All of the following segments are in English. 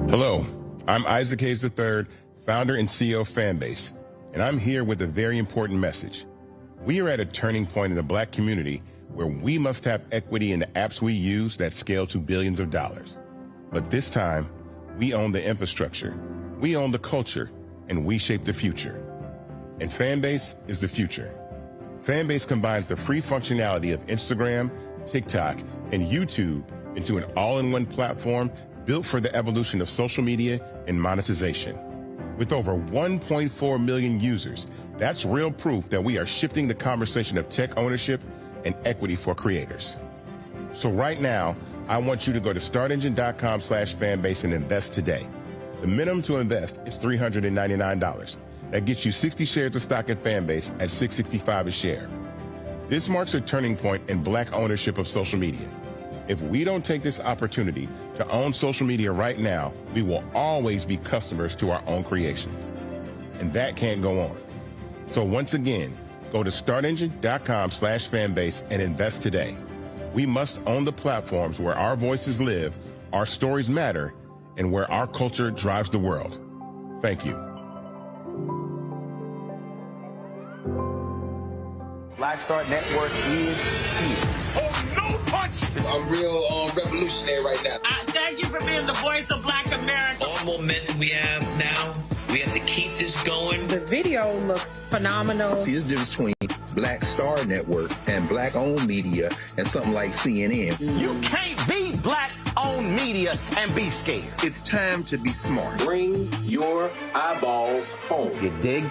Hello, I'm Isaac Hayes III, founder and CEO of Fanbase, and I'm here with a very important message. We are at a turning point in the Black community where we must have equity in the apps we use that scale to billions of dollars. But this time, we own the infrastructure, we own the culture, and we shape the future. And Fanbase is the future. Fanbase combines the free functionality of Instagram, TikTok, and YouTube into an all-in-one platform built for the evolution of social media and monetization. With over 1.4 million users, that's real proof that we are shifting the conversation of tech ownership and equity for creators. So right now, I want you to go to startengine.com/fanbase and invest today. The minimum to invest is $399. That gets you 60 shares of stock in Fanbase at $665 a share. This marks a turning point in Black ownership of social media. If we don't take this opportunity to own social media right now, we will always be customers to our own creations. And that can't go on. So once again, go to startengine.com/fanbase and invest today. We must own the platforms where our voices live, our stories matter, and where our culture drives the world. Thank you. Black Star Network is here. Oh, no punches! I'm real revolutionary right now. Thank you for being the voice of Black America. All momentum we have now, we have to keep this going. The video looks phenomenal. See, there's a difference between Black Star Network and Black-owned media and something like CNN. You can't be Black-owned media and be scared. It's time to be smart. Bring your eyeballs home. You dig?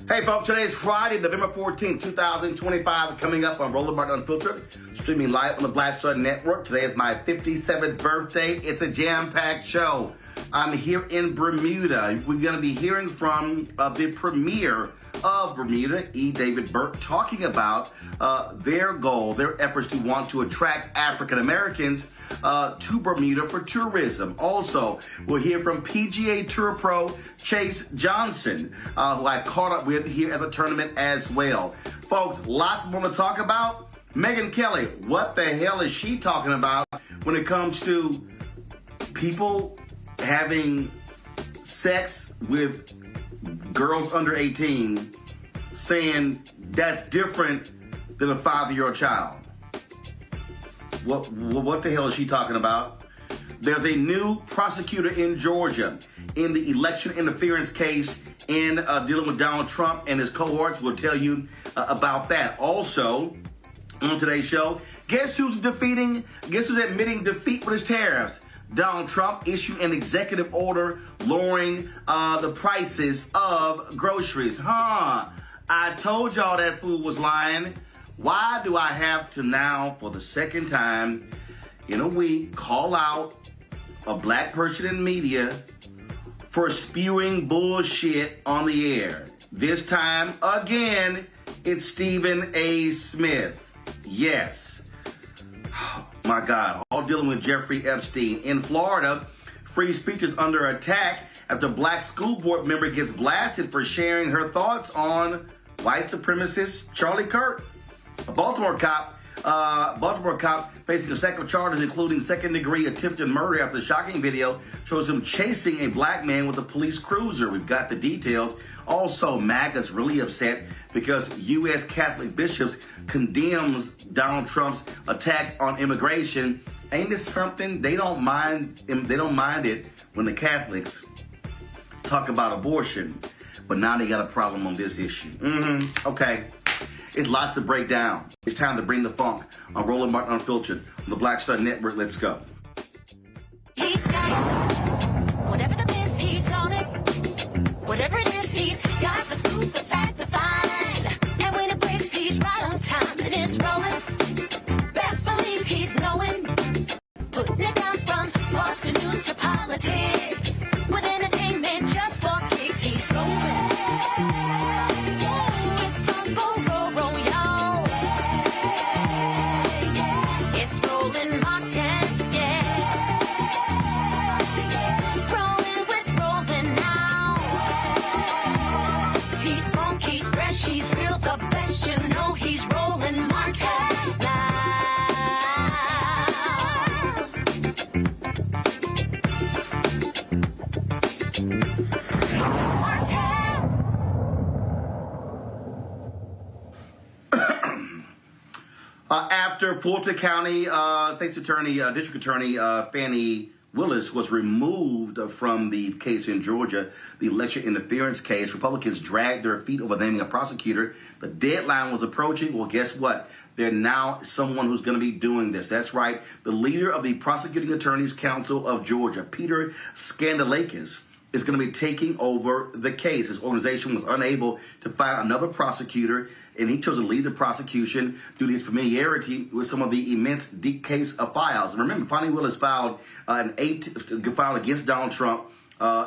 Hey folks, today is Friday, November 14th, 2025, coming up on Roland Martin Unfiltered, streaming live on the Black Star Network. Today is my 57th birthday. It's a jam-packed show. I'm here in Bermuda. We're going to be hearing from the premier of Bermuda, E. David Burt, talking about their goal, their efforts to want to attract African Americans to Bermuda for tourism. Also, we'll hear from PGA Tour Pro Chase Johnson, who I caught up with here at the tournament as well. Folks, lots more to talk about. Megyn Kelly, what the hell is she talking about when it comes to people having sex with girls under 18, saying that's different than a 5-year-old child? What the hell is she talking about? There's a new prosecutor in Georgia in the election interference case in dealing with Donald Trump and his cohorts. We'll tell you about that. Also, on today's show, guess who's admitting defeat with his tariffs? Donald Trump issued an executive order lowering the prices of groceries. I told y'all that fool was lying. Why do I have to now, for the second time in a week, call out a black person in media for spewing bullshit on the air? This time, again, it's Stephen A. Smith. Yes. Oh, my God. All dealing with Jeffrey Epstein. In Florida, free speech is under attack after a black school board member gets blasted for sharing her thoughts on white supremacist Charlie Kirk. A Baltimore cop facing a stack of charges, including second-degree attempted murder after the shocking video shows him chasing a black man with a police cruiser. We've got the details. Also, MAGA's really upset because U.S. Catholic bishops condemns Donald Trump's attacks on immigration. Ain't this something? They don't mind it when the Catholics talk about abortion, but now they got a problem on this issue. Okay. It's lots to break down. It's time to bring the funk on Roland Martin Unfiltered on the Black Star Network. Let's go. He's got it. Whatever the piss, he's on it. Whatever it is, he's got the scoop, the fact, the find. And when it breaks, he's right on time and it's rolling. Best believe he's knowing. Putting it down from sports to news to politics. With entertainment just for kicks, he's rolling. After Fulton County State's Attorney, District Attorney Fannie Willis was removed from the case in Georgia, the election interference case, Republicans dragged their feet over naming a prosecutor. The deadline was approaching. Well, guess what? There's now someone who's going to be doing this. That's right. The leader of the Prosecuting Attorneys Council of Georgia, Peter Skandalakis, is going to be taking over the case. His organization was unable to find another prosecutor, and he chose to lead the prosecution due to his familiarity with some of the immense deep case of files. And remember, Fannie Willis filed against Donald Trump,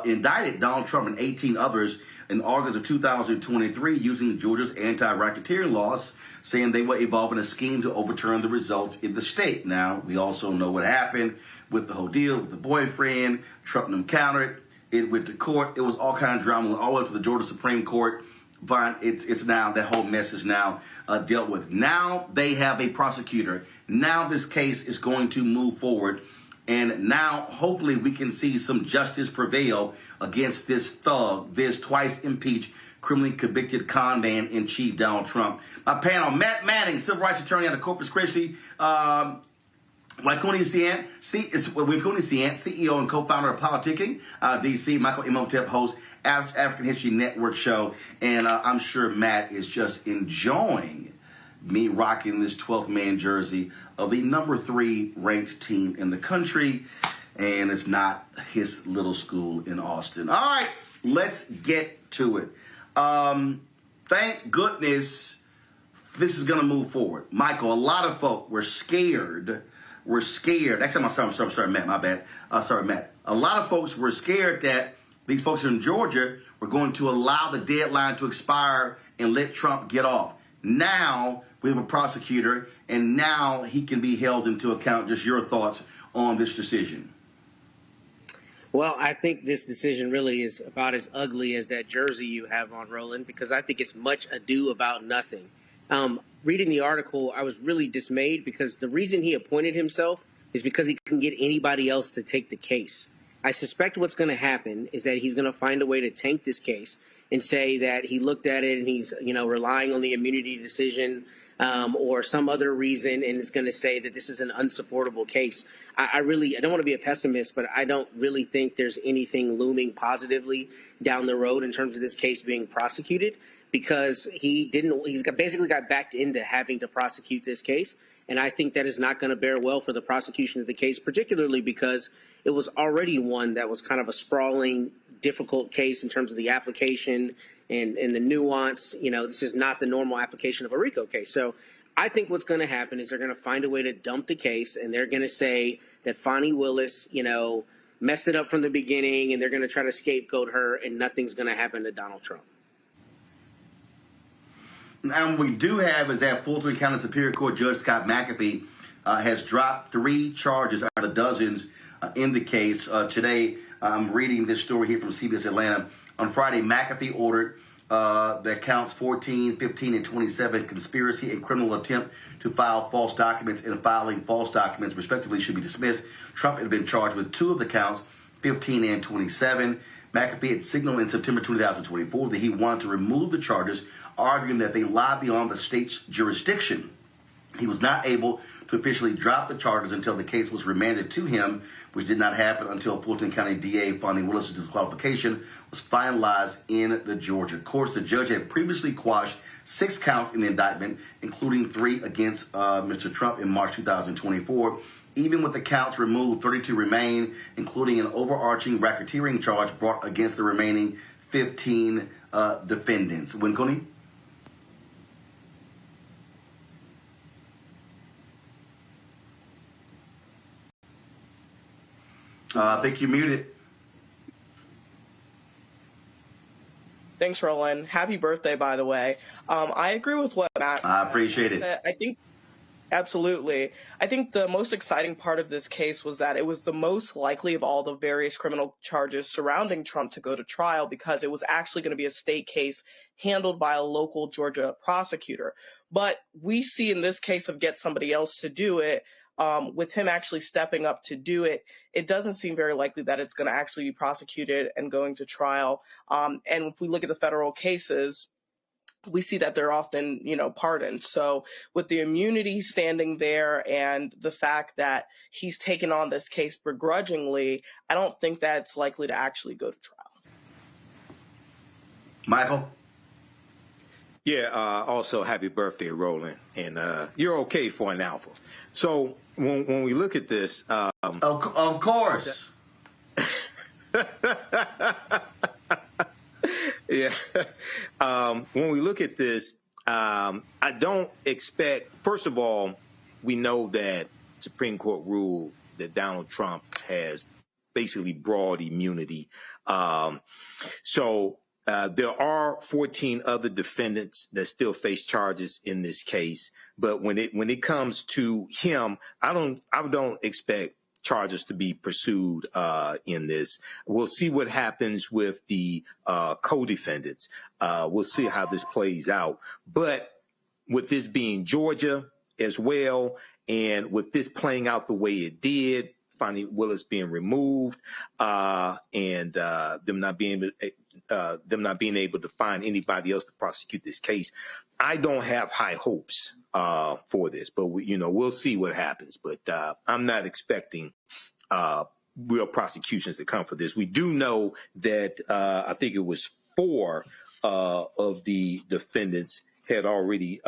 indicted Donald Trump and 18 others in August of 2023 using Georgia's anti-racketeering laws, saying they were involved in a scheme to overturn the results in the state. Now, we also know what happened with the whole deal with the boyfriend. Trump countered it with the court. It was all kind of drama, all the way to the Georgia Supreme Court. But it's now, that whole mess is now dealt with. Now they have a prosecutor. Now this case is going to move forward. And now, hopefully, we can see some justice prevail against this thug, this twice-impeached, criminally convicted con man in chief, Donald Trump. My panel, Matt Manning, civil rights attorney out of Corpus Christi, Waikuni Siant, CEO and co-founder of Politicking, DC, Michael Imhotep, host, African History Network show. And I'm sure Matt is just enjoying me rocking this 12th man jersey of the number 3 ranked team in the country. And it's not his little school in Austin. All right, let's get to it. Thank goodness this is going to move forward. Michael, a lot of folk were scared. Actually, I'm sorry, Matt, my bad. Sorry, Matt. A lot of folks were scared that these folks in Georgia were going to allow the deadline to expire and let Trump get off. Now we have a prosecutor, and now he can be held into account. Just your thoughts on this decision. Well, I think this decision really is about as ugly as that jersey you have on, Roland, because I think it's much ado about nothing. Reading the article, I was really dismayed because the reason he appointed himself is because he couldn't get anybody else to take the case. I suspect what's going to happen is that he's going to find a way to tank this case and say that he looked at it and he's, relying on the immunity decision or some other reason, and is going to say that this is an unsupportable case. I don't want to be a pessimist, but I don't really think there's anything looming positively down the road in terms of this case being prosecuted, because he's basically got backed into having to prosecute this case. And I think that is not going to bear well for the prosecution of the case, particularly because it was already one that was kind of a sprawling, difficult case in terms of the application and the nuance. This is not the normal application of a RICO case. So I think what's going to happen is they're going to find a way to dump the case, and they're going to say that Fani Willis, messed it up from the beginning, and they're going to try to scapegoat her, and nothing's going to happen to Donald Trump. Now, what we do have is that Fulton County Superior Court Judge Scott McAfee has dropped 3 charges out of the dozens in the case. Today, I'm reading this story here from CBS Atlanta. On Friday, McAfee ordered that counts 14, 15, and 27, conspiracy and criminal attempt to file false documents and filing false documents, respectively, should be dismissed. Trump had been charged with 2 of the counts, 15 and 27. McAfee had signaled in September 2024 that he wanted to remove the charges, arguing that they lie beyond the state's jurisdiction. He was not able to officially drop the charges until the case was remanded to him, which did not happen until Fulton County DA Fani Willis' disqualification was finalized in the Georgia courts. The judge had previously quashed 6 counts in the indictment, including 3 against Mr. Trump in March 2024. Even with the counts removed, 32 remain, including an overarching racketeering charge brought against the remaining 15 defendants. Winconi? I think you're muted. Thanks, Roland. Happy birthday, by the way. I agree with what Matt. I appreciate it. I think, absolutely. I think the most exciting part of this case was that it was the most likely of all the various criminal charges surrounding Trump to go to trial, because it was actually going to be a state case handled by a local Georgia prosecutor. But we see in this case of get somebody else to do it, with him actually stepping up to do it, it doesn't seem very likely that it's going to actually be prosecuted and going to trial. And if we look at the federal cases, we see that they're often, pardoned. So with the immunity standing there and the fact that he's taken on this case begrudgingly, I don't think that's likely to actually go to trial. Michael? Yeah, also happy birthday, Roland. And you're okay for an alpha. So when we look at this... of course. Yeah. When we look at this, I don't expect... First of all, we know that Supreme Court ruled that Donald Trump has basically broad immunity. So there are 14 other defendants that still face charges in this case. But when it comes to him, I don't expect charges to be pursued in this. We'll see what happens with the co-defendants. We'll see how this plays out. But with this being Georgia as well, and with this playing out the way it did, Fani Willis being removed, and them not being able to find anybody else to prosecute this case, I don't have high hopes for this. But we'll see what happens. But I'm not expecting real prosecutions to come for this. We do know that I think it was 4 of the defendants had already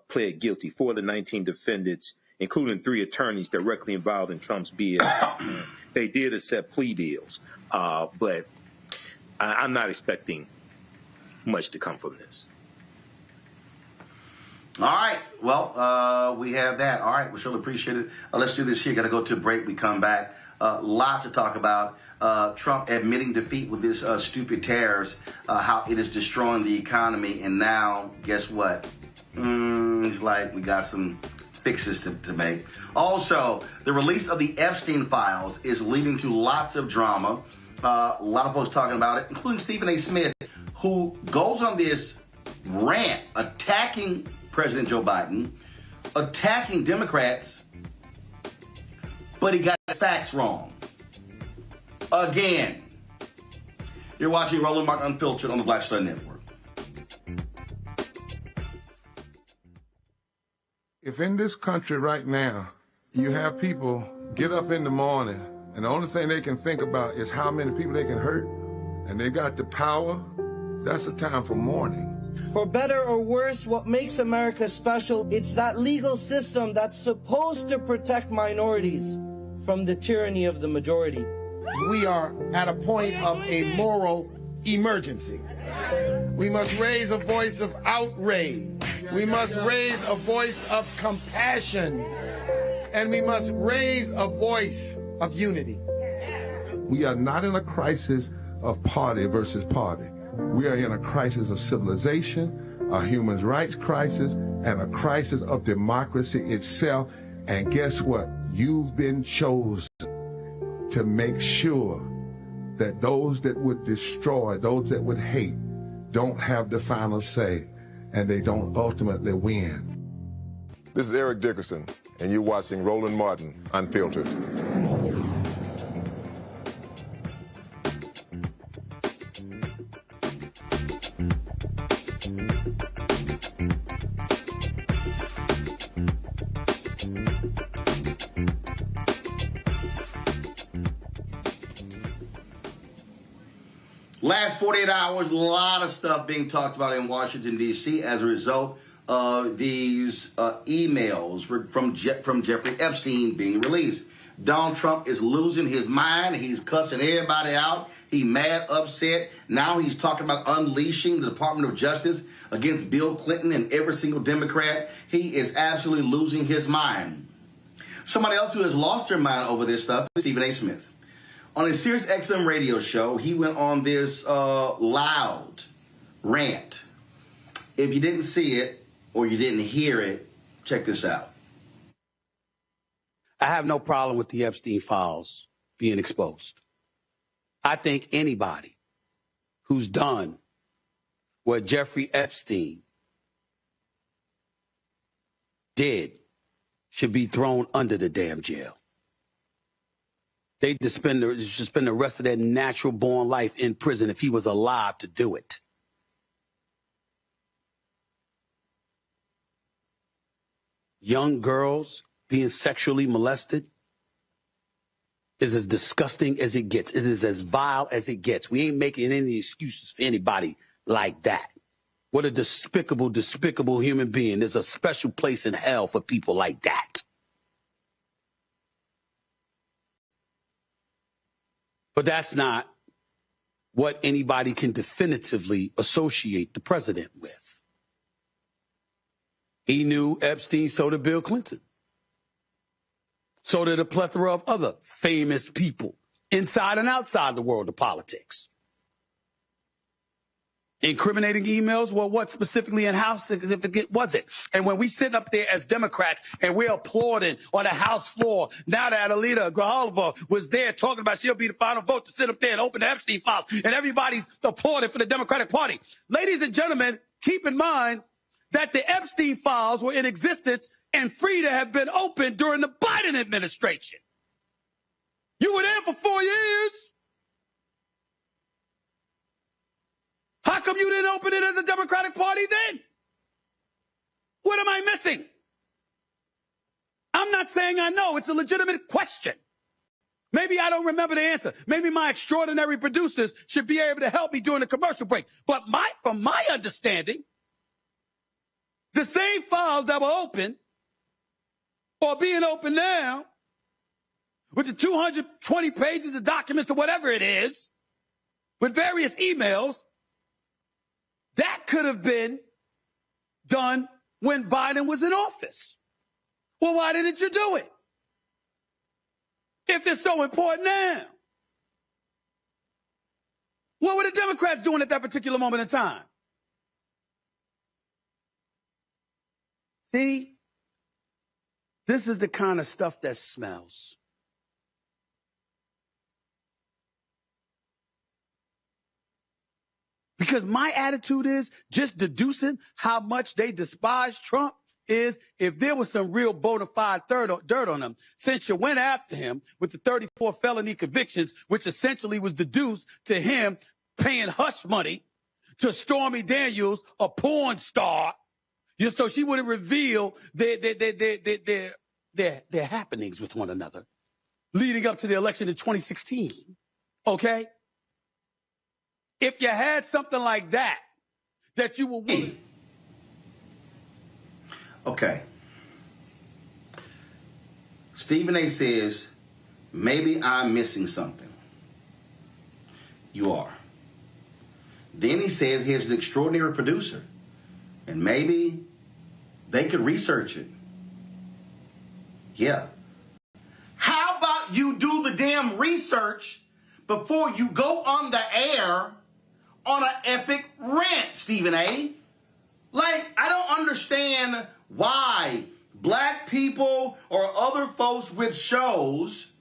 pled guilty. 4 of the 19 defendants, including 3 attorneys directly involved in Trump's bid, they did accept plea deals. But I'm not expecting much to come from this. All right. Well, we have that. All right. We surely appreciate it. Let's do this here. Got to go to a break. We come back. Lots to talk about. Trump admitting defeat with this stupid tariffs, how it is destroying the economy. And now, guess what? He's like, we got some fixes to make. Also, the release of the Epstein files is leading to lots of drama. A lot of folks talking about it, including Stephen A. Smith, who goes on this rant attacking President Joe Biden, attacking Democrats, but he got his facts wrong. Again. You're watching Roland Martin Unfiltered on the Black Star Network. If in this country right now, you have people get up in the morning and the only thing they can think about is how many people they can hurt, and they got the power, that's a time for mourning. For better or worse, what makes America special, it's that legal system that's supposed to protect minorities from the tyranny of the majority. We are at a point of a moral emergency. We must raise a voice of outrage. We must raise a voice of compassion. And we must raise a voice of unity. We are not in a crisis of party versus party. We are in a crisis of civilization, a human rights crisis, and a crisis of democracy itself. And guess what? You've been chosen to make sure that those that would destroy, those that would hate, don't have the final say, and they don't ultimately win. This is Eric Dickerson, and you're watching Roland Martin Unfiltered. Last 48 hours, a lot of stuff being talked about in Washington, D.C. as a result of these emails from Jeffrey Epstein being released. Donald Trump is losing his mind. He's cussing everybody out. He's mad, upset. Now he's talking about unleashing the Department of Justice against Bill Clinton and every single Democrat. He is absolutely losing his mind. Somebody else who has lost their mind over this stuff is Stephen A. Smith. On his Sirius XM radio show, he went on this loud rant. If you didn't see it or you didn't hear it, check this out. I have no problem with the Epstein files being exposed. I think anybody who's done what Jeffrey Epstein did should be thrown under the damn jail. They should spend the rest of their natural-born life in prison if he was alive to do it. Young girls being sexually molested is as disgusting as it gets. It is as vile as it gets. We ain't making any excuses for anybody like that. What a despicable, despicable human being. There's a special place in hell for people like that. But that's not what anybody can definitively associate the president with. He knew Epstein, so did Bill Clinton. So did a plethora of other famous people inside and outside the world of politics. Incriminating emails, well, what specifically and how significant was it? And when we sit up there as Democrats and we're applauding on the House floor, now that Alita Grijalva was there talking about she'll be the final vote to sit up there and open the Epstein files, and everybody's applauding for the Democratic Party. Ladies and gentlemen, keep in mind that the Epstein files were in existence and free to have been opened during the Biden administration. You were there for 4 years. How come you didn't open it as a Democratic Party then? What am I missing? I'm not saying I know. It's a legitimate question. Maybe I don't remember the answer. Maybe my extraordinary producers should be able to help me during the commercial break. But from my understanding, the same files that were open or being open now with the 220 pages of documents or whatever it is, with various emails, that could have been done when Biden was in office. Well, why didn't you do it? If it's so important now. What were the Democrats doing at that particular moment in time? See, this is the kind of stuff that smells. Because my attitude is just deducing how much they despise Trump is if there was some real bona fide dirt on him, since you went after him with the 34 felony convictions, which essentially was deduced to him paying hush money to Stormy Daniels, a porn star, So she wouldn't reveal their happenings with one another leading up to the election in 2016. Okay? If you had something like that you were willing. Okay. Stephen A. says, maybe I'm missing something. You are. Then he says he's an extraordinary producer. And maybe they could research it. Yeah. How about you do the damn research before you go on the air on an epic rant, Stephen A? Like, I don't understand why black people or other folks with shows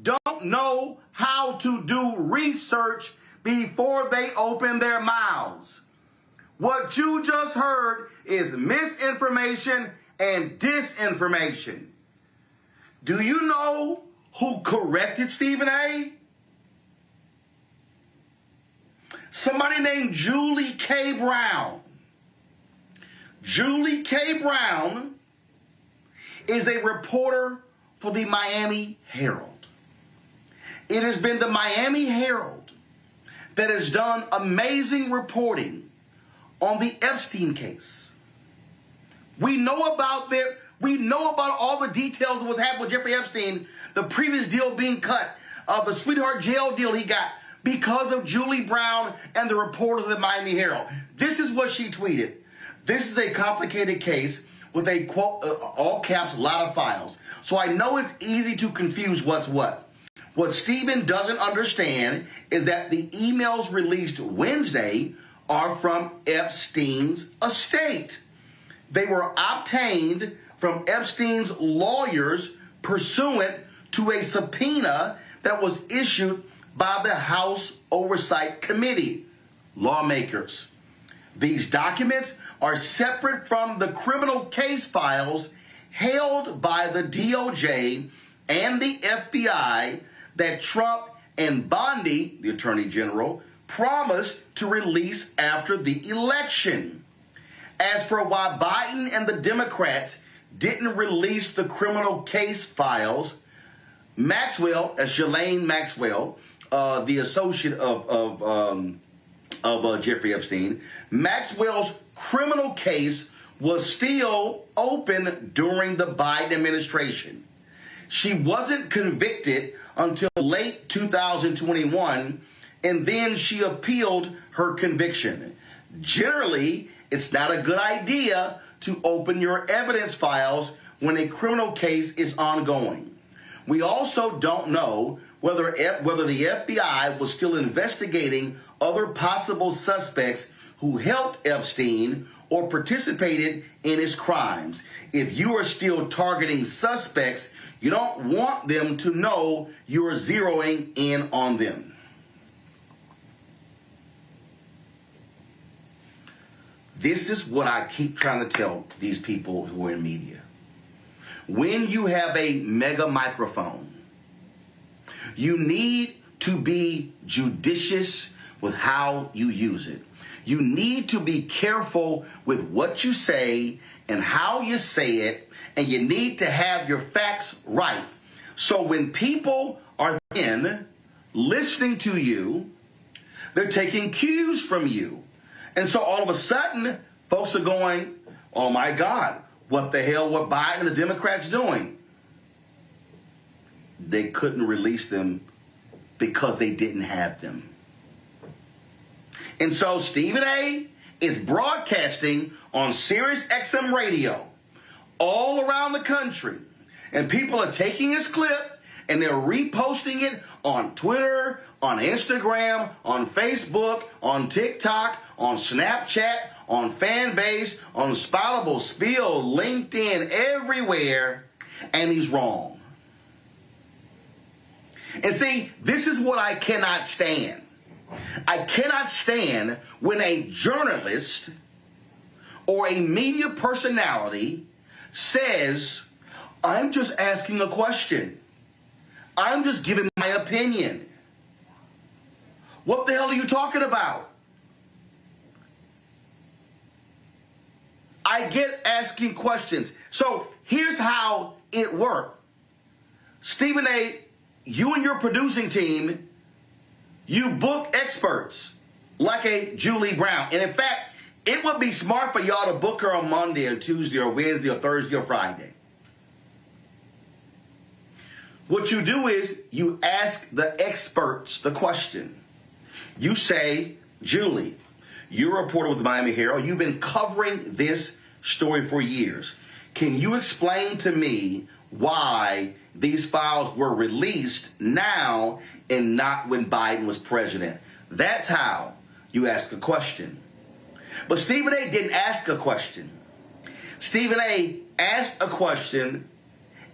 don't know how to do research before they open their mouths. What you just heard is misinformation and disinformation. Do you know who corrected Stephen A? Somebody named Julie K. Brown. Julie K. Brown is a reporter for the Miami Herald. It has been the Miami Herald that has done amazing reporting on the Epstein case. We know about all the details of what's happened with Jeffrey Epstein, the previous deal being cut, the sweetheart jail deal he got because of Julie Brown and the reporters of the Miami Herald. This is what she tweeted. This is a complicated case with a quote, all caps, a lot of files. So I know it's easy to confuse what's what. What Stephen doesn't understand is that the emails released Wednesday are from Epstein's estate. They were obtained from Epstein's lawyers pursuant to a subpoena that was issued by the House Oversight Committee, lawmakers. These documents are separate from the criminal case files held by the DOJ and the FBI that Trump and Bondi, the Attorney General, promised to release after the election. As for why Biden and the Democrats didn't release the criminal case files, Maxwell, Ghislaine Maxwell, the associate of Jeffrey Epstein, Maxwell's criminal case was still open during the Biden administration. She wasn't convicted until late 2021, and then she appealed her conviction. Generally, it's not a good idea to open your evidence files when a criminal case is ongoing. We also don't know whether the FBI was still investigating other possible suspects who helped Epstein or participated in his crimes. If you are still targeting suspects, you don't want them to know you are zeroing in on them. This is what I keep trying to tell these people who are in media. When you have a mega microphone, you need to be judicious with how you use it. You need to be careful with what you say and how you say it, and you need to have your facts right. So when people are then listening to you, they're taking cues from you. And so all of a sudden, folks are going, oh my God, what the hell were Biden and the Democrats doing? They couldn't release them because they didn't have them. And so Stephen A. is broadcasting on Sirius XM radio all around the country. And people are taking his clip and they're reposting it on Twitter, on Instagram, on Facebook, on TikTok, on Snapchat, on Fanbase, on Spoutable, Spill, LinkedIn, everywhere. And he's wrong. And see, this is what I cannot stand. I cannot stand when a journalist or a media personality says, I'm just asking a question. I'm just giving my opinion. What the hell are you talking about? I get asking questions. So here's how it worked. Stephen A., you and your producing team, you book experts like a Julie Brown. And in fact, it would be smart for y'all to book her on Monday or Tuesday or Wednesday or Thursday or Friday. What you do is you ask the experts the question. You say, Julie, you're a reporter with the Miami Herald. You've been covering this story for years. Can you explain to me why these files were released now and not when Biden was president? That's how you ask a question. But Stephen A. didn't ask a question. Stephen A. asked a question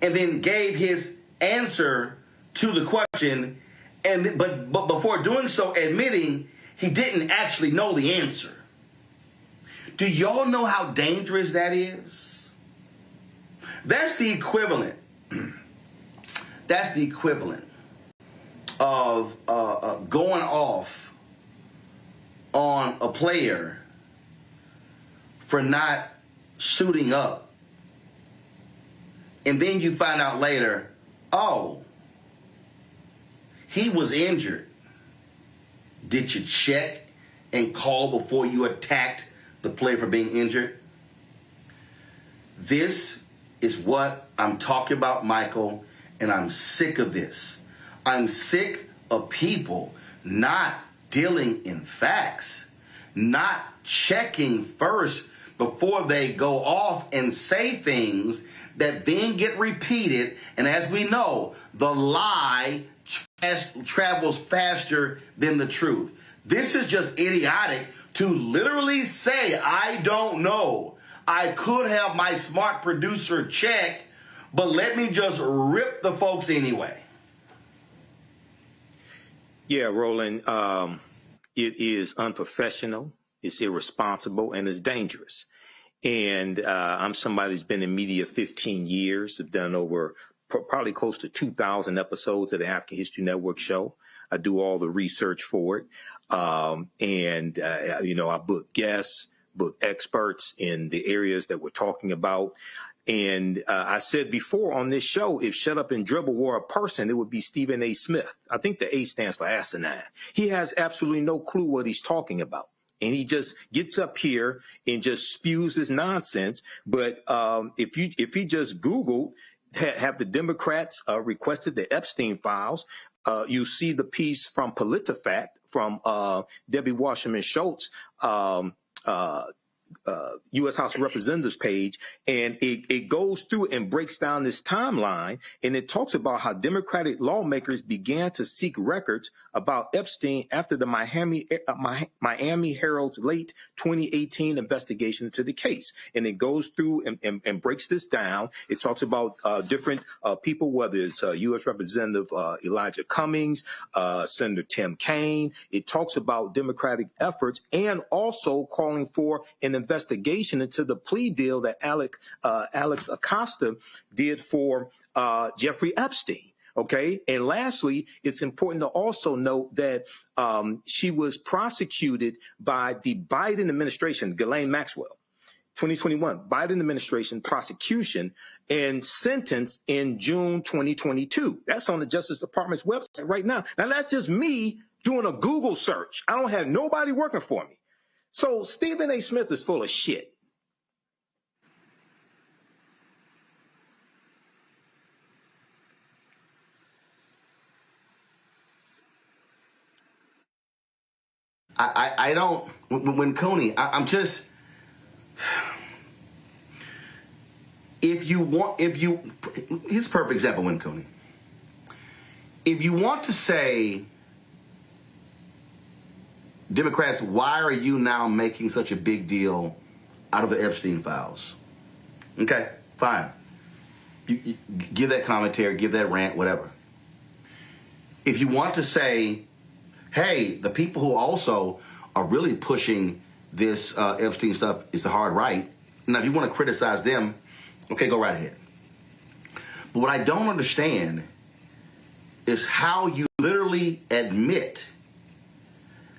and then gave his answer to the question, and but before doing so, admitting he didn't actually know the answer. Do y'all know how dangerous that is? That's the equivalent. That's the equivalent of going off on a player for not suiting up. And then you find out later, oh, he was injured. Did you check and call before you attacked the player for being injured? This is what I'm talking about, Michael, and I'm sick of this. I'm sick of people not dealing in facts, not checking first before they go off and say things that then get repeated. And as we know, the lie travels faster than the truth. This is just idiotic to literally say, I don't know. I could have my smart producer check, but let me just rip the folks anyway. Yeah, Roland, it is unprofessional, it's irresponsible, and it's dangerous. And I'm somebody who's been in media 15 years. I've done over probably close to 2,000 episodes of the African History Network show. I do all the research for it. I book guests, book experts in the areas that we're talking about. And I said before on this show, if Shut Up and Dribble were a person, it would be Stephen A. Smith. I think the A stands for asinine. He has absolutely no clue what he's talking about. And he just gets up here and just spews his nonsense. But if he just Googled, have the Democrats requested the Epstein files, you see the piece from PolitiFact from Debbie Wasserman Schultz, U.S. House of Representatives page, and it goes through and breaks down this timeline, and it talks about how Democratic lawmakers began to seek records about Epstein after the Miami Herald's late 2018 investigation into the case. And it goes through and breaks this down. It talks about different people, whether it's U.S. Representative Elijah Cummings, Senator Tim Kaine. It talks about Democratic efforts and also calling for an investigation into the plea deal that Alex Acosta did for Jeffrey Epstein. Okay. And lastly, it's important to also note that she was prosecuted by the Biden administration, Ghislaine Maxwell, 2021, Biden administration prosecution, and sentenced in June 2022. That's on the Justice Department's website right now. Now, that's just me doing a Google search. I don't have nobody working for me. So Stephen A. Smith is full of shit. I don't, when Coney, I'm just, here's a perfect example, when Coney, if you want to say, Democrats, why are you now making such a big deal out of the Epstein files? Okay, fine. You give that commentary, give that rant, whatever. If you want to say, hey, the people who also are really pushing this Epstein stuff is the hard right. Now, if you want to criticize them, okay, go right ahead. But what I don't understand is how you literally admit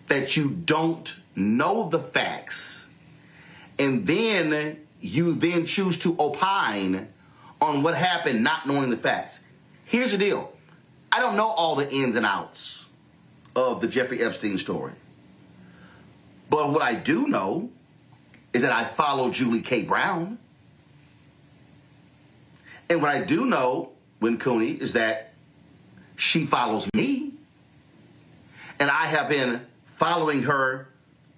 that you don't know the facts, and then you then choose to opine on what happened not knowing the facts. Here's the deal. I don't know all the ins and outs of the Jeffrey Epstein story. But what I do know is that I follow Julie K. Brown. And what I do know, Win Cooney, is that she follows me. And I have been following her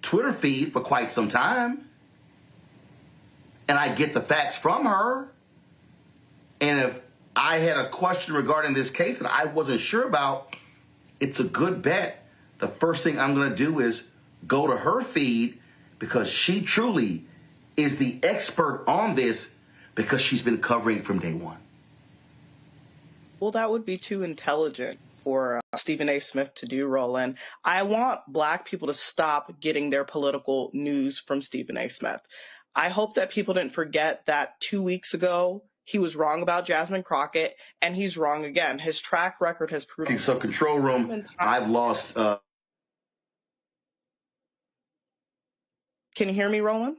Twitter feed for quite some time. And I get the facts from her. And if I had a question regarding this case that I wasn't sure about, it's a good bet. The first thing I'm going to do is go to her feed, because she truly is the expert on this, because she's been covering from day one. Well, that would be too intelligent for Stephen A. Smith to do, Roland. I want Black people to stop getting their political news from Stephen A. Smith. I hope that people didn't forget that 2 weeks ago, he was wrong about Jasmine Crockett, and he's wrong again. His track record has proven. So, control room, I've lost. Can you hear me, Roland?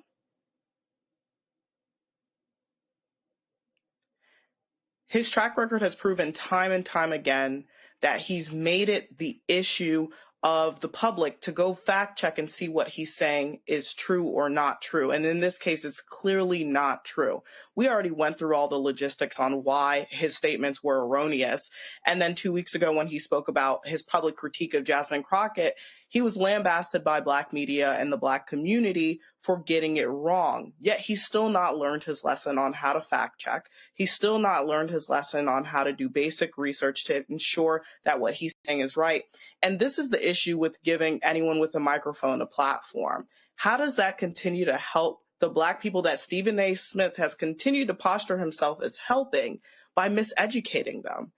His track record has proven time and time again that he's made it the issue of the public to go fact check and see what he's saying is true or not true. And in this case, it's clearly not true. We already went through all the logistics on why his statements were erroneous. And then 2 weeks ago, when he spoke about his public critique of Jasmine Crockett, he was lambasted by Black media and the Black community for getting it wrong. Yet he's still not learned his lesson on how to fact check. He's still not learned his lesson on how to do basic research to ensure that what he's saying is right. And this is the issue with giving anyone with a microphone a platform. How does that continue to help the Black people that Stephen A. Smith has continued to posture himself as helping by miseducating them?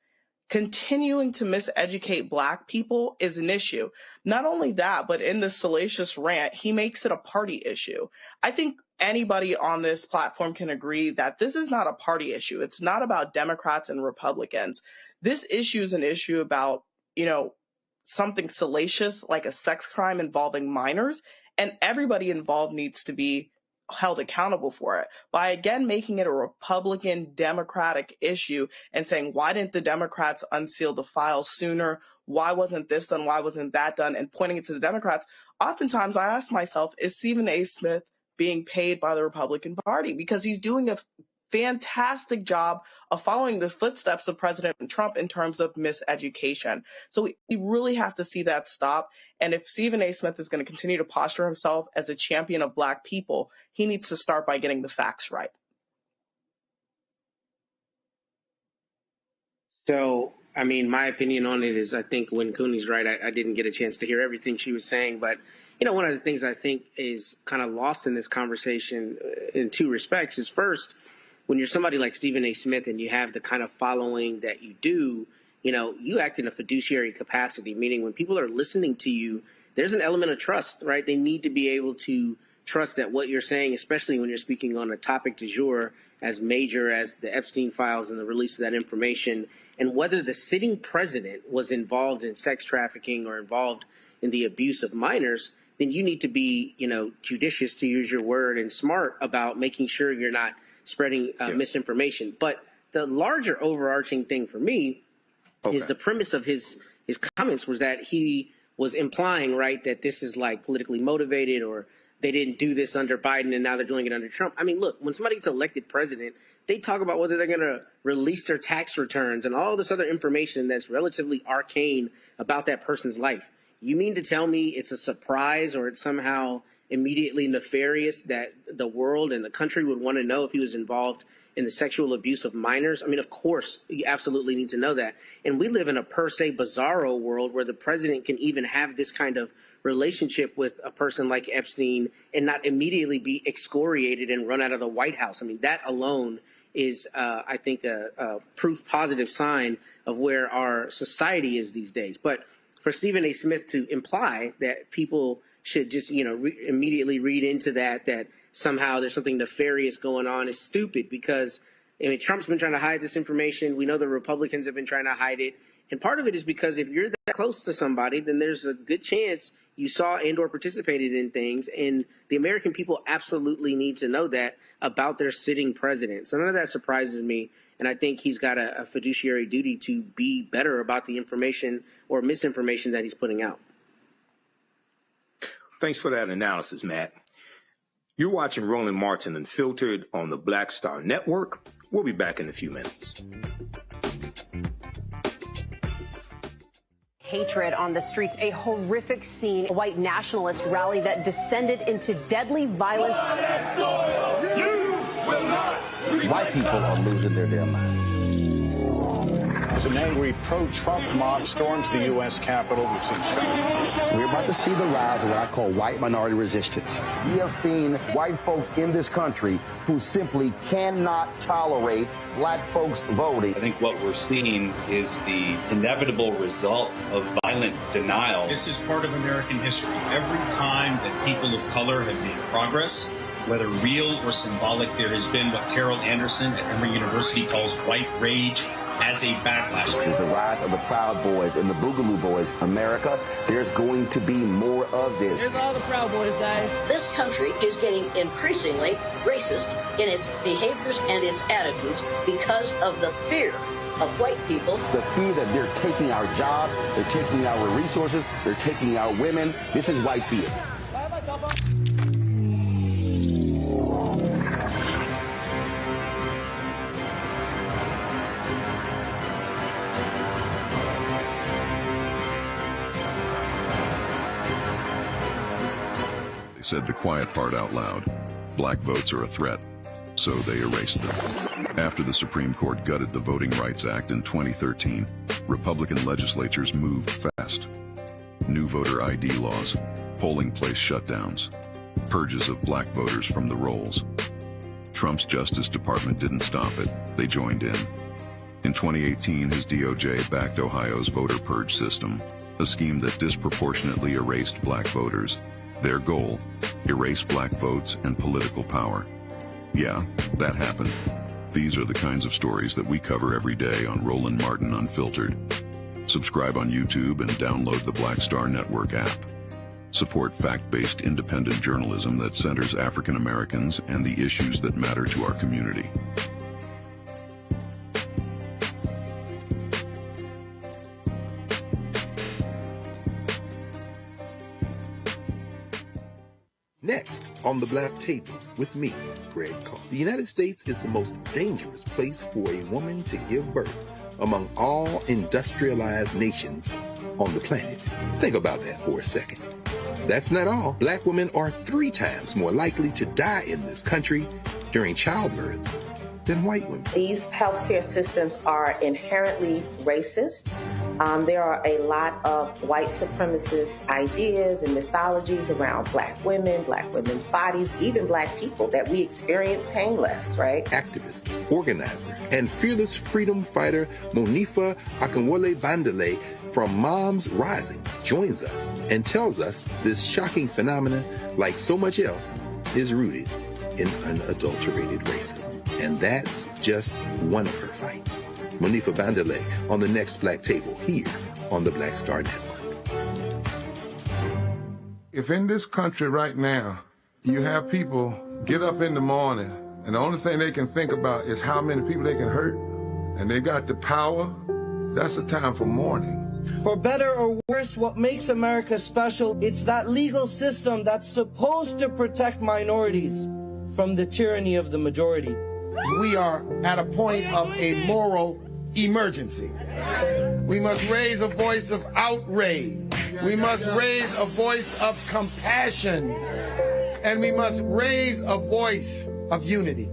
Continuing to miseducate Black people is an issue. Not only that, but in this salacious rant, he makes it a party issue. I think anybody on this platform can agree that this is not a party issue. It's not about Democrats and Republicans. This issue is an issue about, something salacious like a sex crime involving minors, and everybody involved needs to be held accountable for it by, again, making it a Republican Democratic issue and saying, why didn't the Democrats unseal the files sooner? Why wasn't this done? Why wasn't that done? And pointing it to the Democrats. Oftentimes I ask myself, is Stephen A. Smith being paid by the Republican Party? Because he's doing a fantastic job of following the footsteps of President Trump in terms of miseducation. So we really have to see that stop. And if Stephen A. Smith is going to continue to posture himself as a champion of Black people, he needs to start by getting the facts right. So, my opinion on it is I think when Cooney's right, I didn't get a chance to hear everything she was saying. But, one of the things I think is kind of lost in this conversation in two respects is, first, when you're somebody like Stephen A. Smith and you have the kind of following that you do, you act in a fiduciary capacity, meaning when people are listening to you, there's an element of trust, right? They need to be able to trust that what you're saying, especially when you're speaking on a topic du jour as major as the Epstein files and the release of that information, and whether the sitting president was involved in sex trafficking or involved in the abuse of minors, then you need to be, judicious, to use your word, and smart about making sure you're not spreading misinformation. But the larger overarching thing for me is the premise of his comments was that he was implying, right, that this is like politically motivated, or they didn't do this under Biden and now they're doing it under Trump. Look, when somebody gets elected president, they talk about whether they're going to release their tax returns and all this other information that's relatively arcane about that person's life. You mean to tell me it's a surprise or it's somehow immediately nefarious that the world and the country would want to know if he was involved in the sexual abuse of minors? Of course, you absolutely need to know that. And we live in a per se bizarro world where the president can even have this kind of relationship with a person like Epstein and not immediately be excoriated and run out of the White House. That alone is, I think, a proof positive sign of where our society is these days. But for Stephen A. Smith to imply that people should just, immediately read into that somehow there's something nefarious going on is stupid, because Trump's been trying to hide this information. We know the Republicans have been trying to hide it. And part of it is because if you're that close to somebody, then there's a good chance you saw and or participated in things, and the American people absolutely need to know that about their sitting president. So none of that surprises me, and I think he's got a fiduciary duty to be better about the information or misinformation that he's putting out. Thanks for that analysis, Matt. You're watching Roland Martin Unfiltered on the Black Star Network. We'll be back in a few minutes. Hatred on the streets, a horrific scene, a white nationalist rally that descended into deadly violence. White people are losing their damn minds. As an angry pro-Trump mob storms the U.S. Capitol, we've seen shooting. We're about to see the rise of what I call white minority resistance. We have seen white folks in this country who simply cannot tolerate black folks voting. I think what we're seeing is the inevitable result of violent denial. This is part of American history. Every time that people of color have made progress, whether real or symbolic, there has been what Carol Anderson at Emory University calls white rage as a backlash. This is the rise of the Proud Boys and the Boogaloo Boys. America, there's going to be more of this. Here's all the Proud Boys, guys. This country is getting increasingly racist in its behaviors and its attitudes because of the fear of white people. The fear that they're taking our jobs, they're taking our resources, they're taking our women. This is white fear. Said the quiet part out loud. Black votes are a threat, so they erased them. After the Supreme Court gutted the Voting Rights Act in 2013, Republican legislatures moved fast. New voter ID laws, polling place shutdowns, purges of black voters from the rolls. Trump's Justice Department didn't stop it, they joined in. In 2018, his DOJ backed Ohio's voter purge system, a scheme that disproportionately erased black voters. Their goal, erase black votes and political power. Yeah, that happened. These are the kinds of stories that we cover every day on Roland Martin Unfiltered. Subscribe on YouTube and download the Black Star Network app. Support fact-based independent journalism that centers African Americans and the issues that matter to our community. Next on the Black Table with me, Greg Carr. The United States is the most dangerous place for a woman to give birth among all industrialized nations on the planet. Think about that for a second. That's not all. Black women are 3 times more likely to die in this country during childbirth than white women. These healthcare systems are inherently racist. There are a lot of white supremacist ideas and mythologies around black women, black women's bodies, even black people that we experience painless, right? Activist, organizer, and fearless freedom fighter Monifa Akinwole Bandele from Moms Rising joins us and tells us this shocking phenomenon, like so much else, is rooted in unadulterated racism. And that's just one of her fights. Monifa Bandele on the next Black Table here on the Black Star Network. If in this country right now, you have people get up in the morning and the only thing they can think about is how many people they can hurt, and they got the power, that's a time for mourning. For better or worse, what makes America special, it's that legal system that's supposed to protect minorities from the tyranny of the majority. We are at a point of a moral emergency. We must raise a voice of outrage. We must raise a voice of compassion. And we must raise a voice of unity.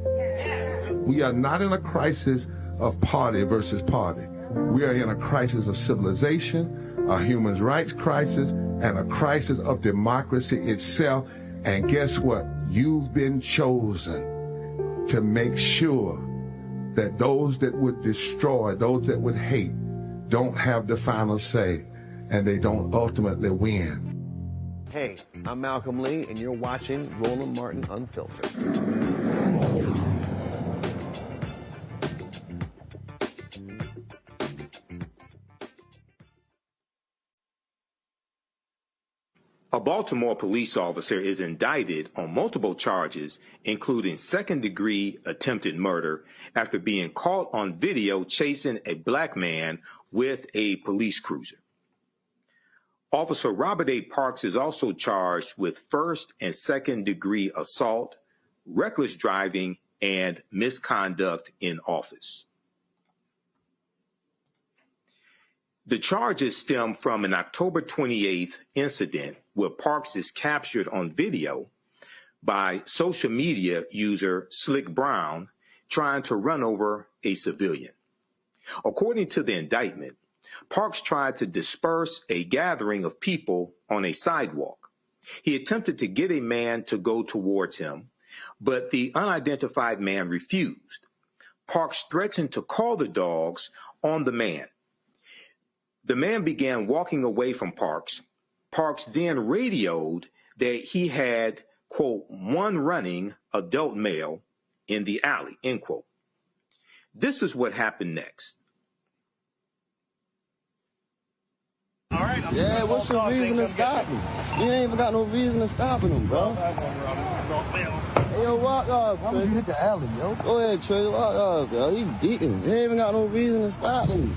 We are not in a crisis of party versus party. We are in a crisis of civilization, a human rights crisis, and a crisis of democracy itself. And guess what? You've been chosen to make sure that those that would destroy, those that would hate, don't have the final say, and they don't ultimately win. Hey, I'm Malcolm Lee, and you're watching Roland Martin Unfiltered. A Baltimore police officer is indicted on multiple charges, including second-degree attempted murder, after being caught on video chasing a black man with a police cruiser. Officer Robert A. Parks is also charged with first- and second-degree assault, reckless driving, and misconduct in office. The charges stem from an October 28th incident where Parks is captured on video by social media user Slick Brown trying to run over a civilian. According to the indictment, Parks tried to disperse a gathering of people on a sidewalk. He attempted to get a man to go towards him, but the unidentified man refused. Parks threatened to call the dogs on the man. The man began walking away from Parks. Parks then radioed that he had, quote, one running adult male in the alley, end quote. This is what happened next. All right. Yeah, what's your reason to stop him? You ain't even got no reason to stopping him, bro. Hey, yo, walk off, Trey. You hit the alley, yo. Go ahead, Trey, walk off, yo. He beating. You ain't even got no reason to stop him.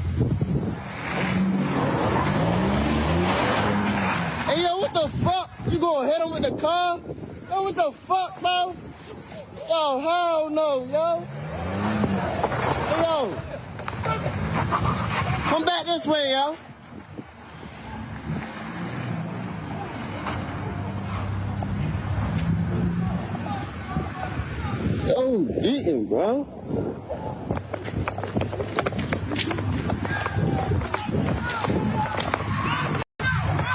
Hey, yo, what the fuck? You gonna hit him with the car? Yo, what the fuck, bro? Yo, hell no, yo. Hey, yo. Come back this way, yo. Yo, beating, bro.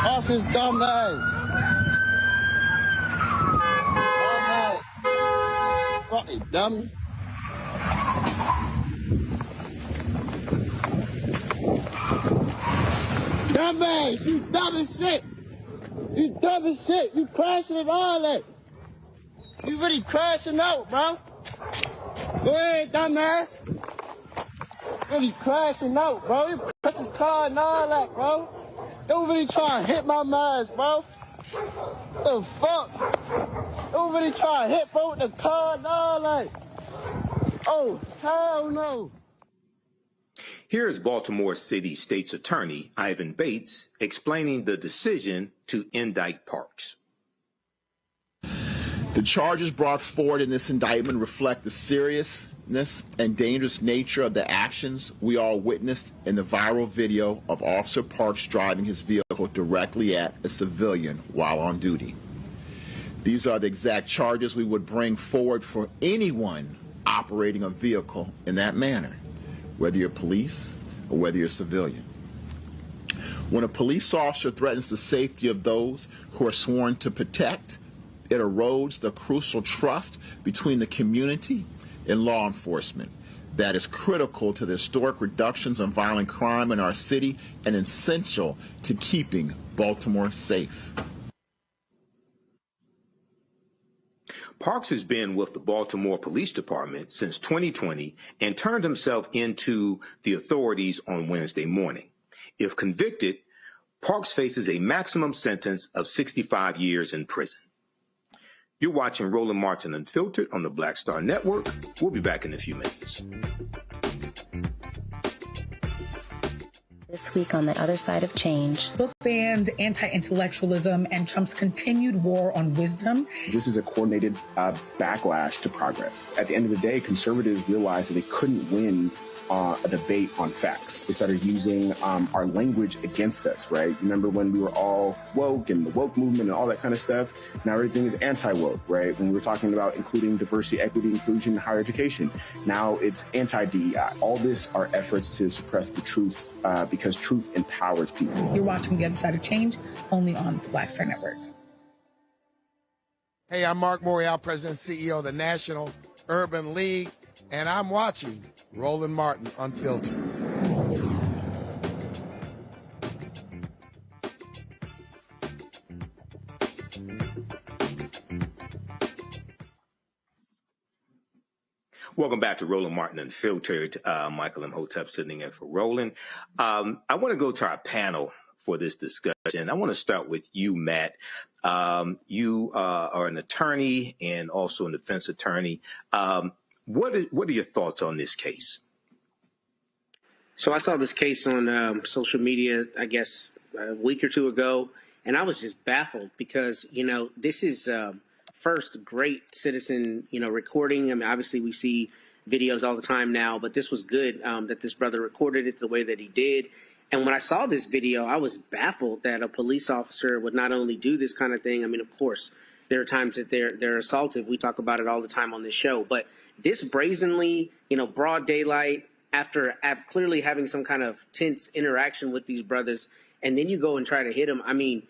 That's his dumb ass. Fucking dummy. Dumb ass, you dumb as shit. You dumb as shit. You crashing and all that. You really crashing out, bro. Go ahead, dumbass. Really crashing out, bro. You press his car and all that, bro. You really trying to hit my man, bro. What the fuck? You really trying to hit, bro, with the car and all that. Oh, hell no. Here is Baltimore City State's Attorney Ivan Bates explaining the decision to indict Parks. The charges brought forward in this indictment reflect the seriousness and dangerous nature of the actions we all witnessed in the viral video of Officer Parks driving his vehicle directly at a civilian while on duty. These are the exact charges we would bring forward for anyone operating a vehicle in that manner, whether you're police or whether you're civilian. When a police officer threatens the safety of those who are sworn to protect, it erodes the crucial trust between the community and law enforcement that is critical to the historic reductions in violent crime in our city and essential to keeping Baltimore safe. Parks has been with the Baltimore Police Department since 2020 and turned himself into the authorities on Wednesday morning. If convicted, Parks faces a maximum sentence of 65 years in prison. You're watching Roland Martin Unfiltered on the Black Star Network. We'll be back in a few minutes. This week on The Other Side of Change. Book bans, anti-intellectualism, and Trump's continued war on wisdom. This is a coordinated backlash to progress. At the end of the day, conservatives realized that they couldn't win a debate on facts. They started using our language against us, right? Remember when we were all woke and the woke movement and all that kind of stuff? Now everything is anti-woke, right? When we were talking about including diversity, equity, inclusion, higher education, now it's anti-DEI. All this are efforts to suppress the truth because truth empowers people. You're watching The Other Side of Change only on the Black Star Network. Hey, I'm Mark Morial, President and CEO of the National Urban League, and I'm watching Roland Martin Unfiltered. Welcome back to Roland Martin Unfiltered. Michael Imhotep sitting in for Roland. I want to go to our panel for this discussion. I want to start with you, Matt. You are an attorney and also a defense attorney. What are your thoughts on this case? So I saw this case on social media, I guess, a week or two ago, and I was just baffled because, this is first great citizen, recording. I mean, obviously we see videos all the time now, but this was good that this brother recorded it the way that he did. And when I saw this video, I was baffled that a police officer would not only do this kind of thing. I mean, of course, there are times that they're assaultive. We talk about it all the time on this show. But this brazenly, broad daylight, after clearly having some kind of tense interaction with these brothers, and then you go and try to hit them. I mean,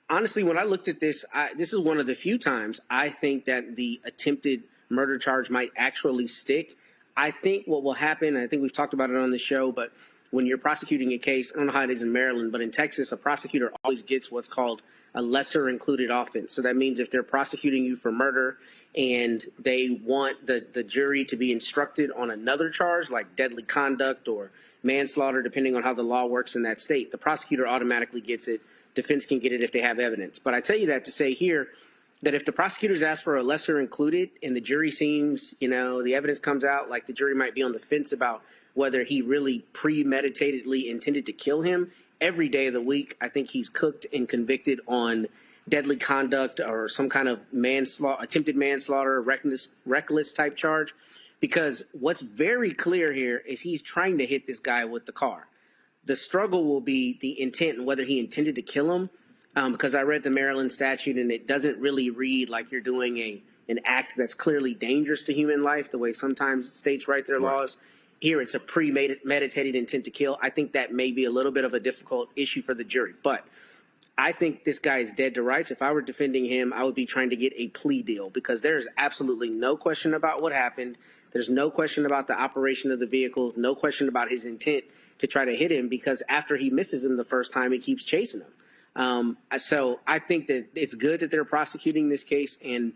honestly, when I looked at this, this is one of the few times I think that the attempted murder charge might actually stick. I think what will happen, I think we've talked about it on the show, but when you're prosecuting a case, I don't know how it is in Maryland, but in Texas, a prosecutor always gets what's called a lesser included offense. So that means if they're prosecuting you for murder and they want the jury to be instructed on another charge like deadly conduct or manslaughter, depending on how the law works in that state, the prosecutor automatically gets it. Defense can get it if they have evidence. But I tell you that to say here that if the prosecutors ask for a lesser included and the jury seems, the evidence comes out like the jury might be on the fence about whether he really premeditatedly intended to kill him, every day of the week, I think he's cooked and convicted on deadly conduct or some kind of manslaughter, attempted manslaughter, reckless type charge. Because what's very clear here is he's trying to hit this guy with the car. The struggle will be the intent and whether he intended to kill him. Because I read the Maryland statute and it doesn't really read like you're doing an act that's clearly dangerous to human life, the way sometimes states write their laws. Here, it's a premeditated intent to kill. I think that may be a little bit of a difficult issue for the jury. But I think this guy is dead to rights. If I were defending him, I would be trying to get a plea deal because there is absolutely no question about what happened. There's no question about the operation of the vehicle, no question about his intent to try to hit him because after he misses him the first time, he keeps chasing him. So I think that it's good that they're prosecuting this case. And,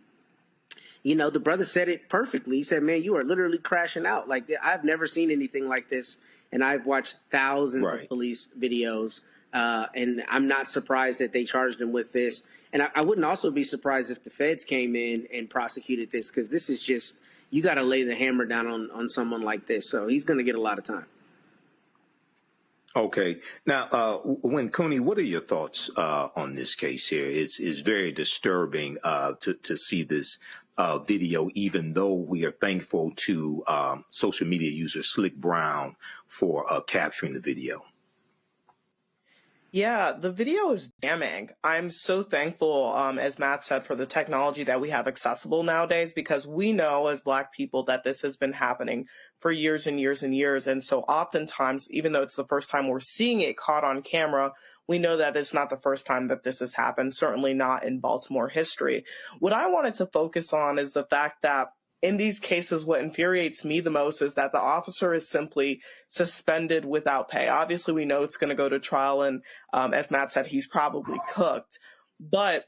the brother said it perfectly. He said, man, you are literally crashing out. Like, I've never seen anything like this. And I've watched thousands of police videos. And I'm not surprised that they charged him with this. And I wouldn't also be surprised if the feds came in and prosecuted this because this is just, you got to lay the hammer down on someone like this. So he's going to get a lot of time. Okay. Now, Cooney, what are your thoughts on this case here? It's very disturbing to see this video, even though we are thankful to social media user Slick Brown for capturing the video. Yeah, the video is damning. I'm so thankful, as Matt said, for the technology that we have accessible nowadays, because we know as Black people that this has been happening for years and years and years. And so oftentimes, even though it's the first time we're seeing it caught on camera, we know that it's not the first time that this has happened, certainly not in Baltimore history. What I wanted to focus on is the fact that in these cases, what infuriates me the most is that the officer is simply suspended without pay. Obviously, we know it's going to go to trial, and as Matt said, he's probably cooked. But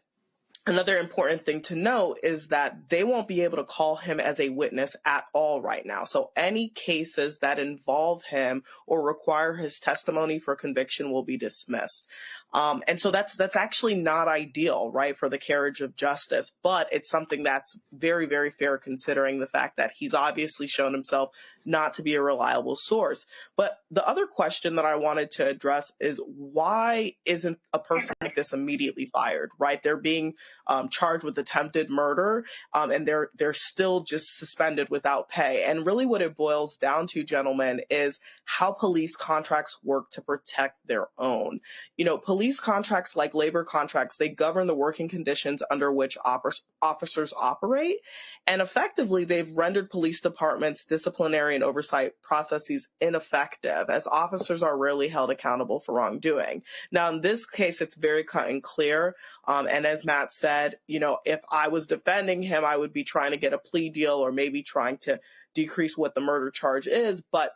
another important thing to note is that they won't be able to call him as a witness at all right now. So any cases that involve him or require his testimony for conviction will be dismissed. And so that's actually not ideal, right, for the carriage of justice. But it's something that's very, very fair considering the fact that he's obviously shown himself not to be a reliable source. But the other question that I wanted to address is why isn't a person like this immediately fired, right? They're being charged with attempted murder, and they're still just suspended without pay. And really what it boils down to, gentlemen, is how police contracts work to protect their own. Police contracts, like labor contracts, they govern the working conditions under which officers operate. And effectively, they've rendered police departments' disciplinary and oversight processes ineffective, as officers are rarely held accountable for wrongdoing. Now, in this case, it's very cut and clear. And as Matt said, if I was defending him, I would be trying to get a plea deal or maybe trying to decrease what the murder charge is. But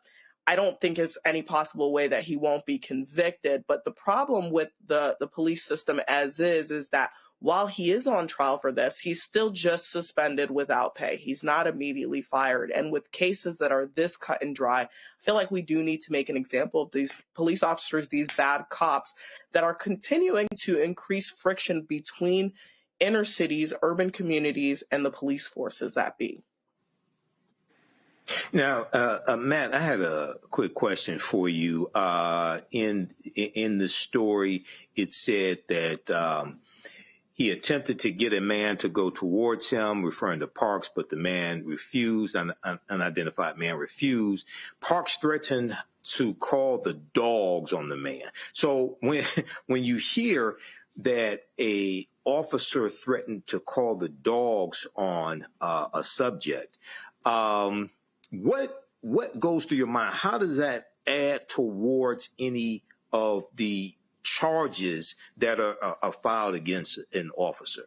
I don't think it's any possible way that he won't be convicted. But the problem with the police system as is that while he is on trial for this, he's still just suspended without pay. He's not immediately fired. And with cases that are this cut and dry, I feel like we do need to make an example of these police officers, these bad cops that are continuing to increase friction between inner cities, urban communities, and the police forces that be. Now, Matt, I had a quick question for you. In the story, it said that he attempted to get a man to go towards him, referring to Parks, but the man refused. An unidentified man refused. Parks threatened to call the dogs on the man. So when you hear that a officer threatened to call the dogs on a subject, what goes through your mind? How does that add towards any of the charges that are filed against an officer?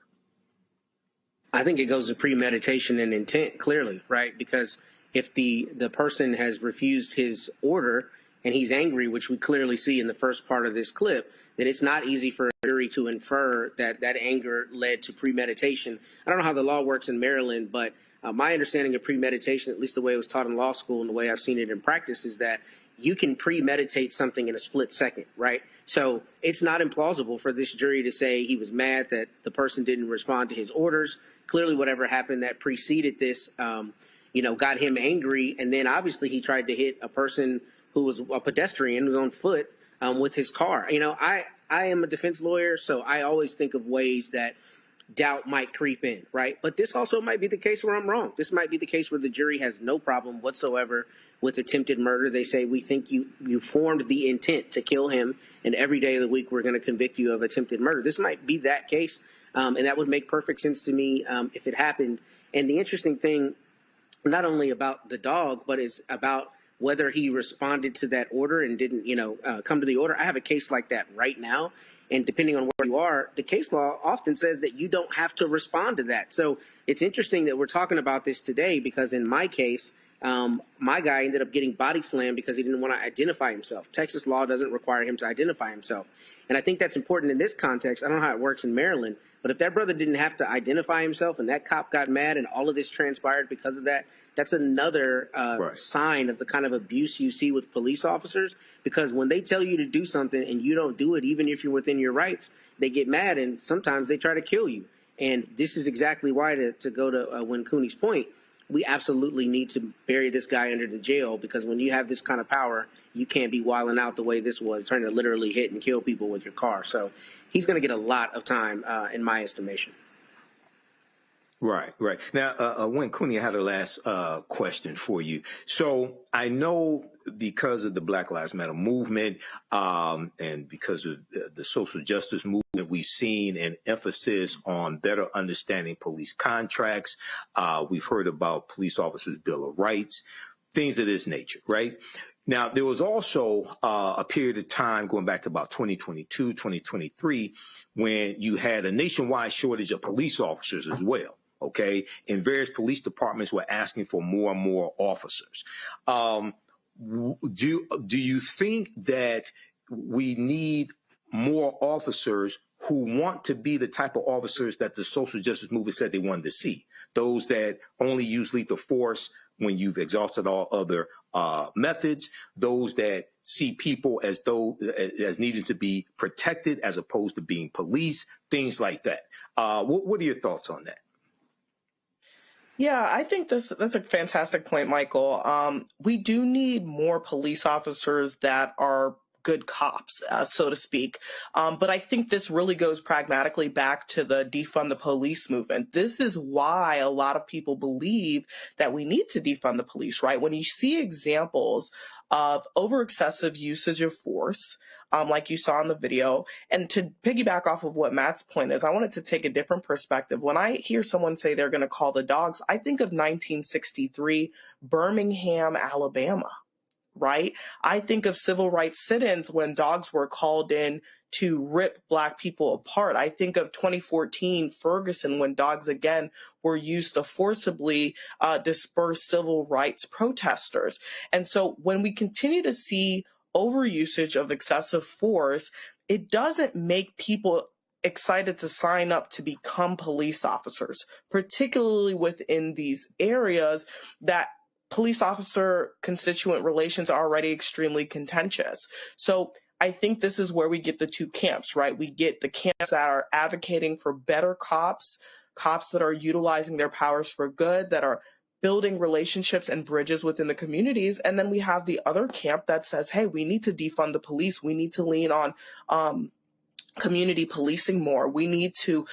I think it goes to premeditation and intent, clearly, right? Because if the person has refused his order and he's angry, which we clearly see in the first part of this clip, then it's not easy for a jury to infer that that anger led to premeditation. I don't know how the law works in Maryland, but my understanding of premeditation, at least the way it was taught in law school and the way I've seen it in practice, is that you can premeditate something in a split second, right? So it's not implausible for this jury to say he was mad that the person didn't respond to his orders. Clearly, whatever happened that preceded this, got him angry. And then obviously he tried to hit a person who was a pedestrian who was on foot with his car. I am a defense lawyer, so I always think of ways that doubt might creep in, right? But this also might be the case where I'm wrong. This might be the case where the jury has no problem whatsoever with attempted murder. They say, we think you formed the intent to kill him, and every day of the week we're going to convict you of attempted murder. This might be that case, and that would make perfect sense to me if it happened. And the interesting thing, not only about the dog, but is about whether he responded to that order and didn't, come to the order. I have a case like that right now. And depending on where you are, the case law often says that you don't have to respond to that. So it's interesting that we're talking about this today because in my case, my guy ended up getting body slammed because he didn't want to identify himself. Texas law doesn't require him to identify himself. And I think that's important in this context. I don't know how it works in Maryland, but if that brother didn't have to identify himself and that cop got mad and all of this transpired because of that, that's another sign of the kind of abuse you see with police officers, because when they tell you to do something and you don't do it, even if you're within your rights, they get mad and sometimes they try to kill you. And this is exactly why, to go to Win Cooney's point, we absolutely need to bury this guy under the jail, because when you have this kind of power, you can't be wilding out the way this was, trying to literally hit and kill people with your car. So he's going to get a lot of time in my estimation. Right. Now, Win Cooney, I had a last question for you. So I know because of the Black Lives Matter movement and because of the social justice movement, we've seen an emphasis on better understanding police contracts. We've heard about police officers' Bill of Rights, things of this nature, right? Now, there was also a period of time going back to about 2022, 2023, when you had a nationwide shortage of police officers as well. Okay, and various police departments were asking for more and more officers. Do you think that we need more officers who want to be the type of officers that the social justice movement said they wanted to see? Those that only use lethal force when you've exhausted all other methods, those that see people as needing to be protected as opposed to being policed, things like that. What are your thoughts on that? Yeah, I think that's a fantastic point, Michael. We do need more police officers that are good cops, so to speak. But I think this really goes pragmatically back to the defund the police movement. This is why a lot of people believe that we need to defund the police, right? When you see examples of over excessive usage of force, like you saw in the video. And to piggyback off of what Matt's point is, I wanted to take a different perspective. When I hear someone say they're going to call the dogs, I think of 1963, Birmingham, Alabama, right? I think of civil rights sit-ins when dogs were called in to rip Black people apart. I think of 2014 Ferguson, when dogs again were used to forcibly disperse civil rights protesters. And so when we continue to see overusage of excessive force, it doesn't make people excited to sign up to become police officers, particularly within these areas that police officer constituent relations are already extremely contentious. So I think this is where we get the two camps, right? We get the camps that are advocating for better cops that are utilizing their powers for good, that are building relationships and bridges within the communities. And then we have the other camp that says, hey, we need to defund the police. We need to lean on community policing more. We need to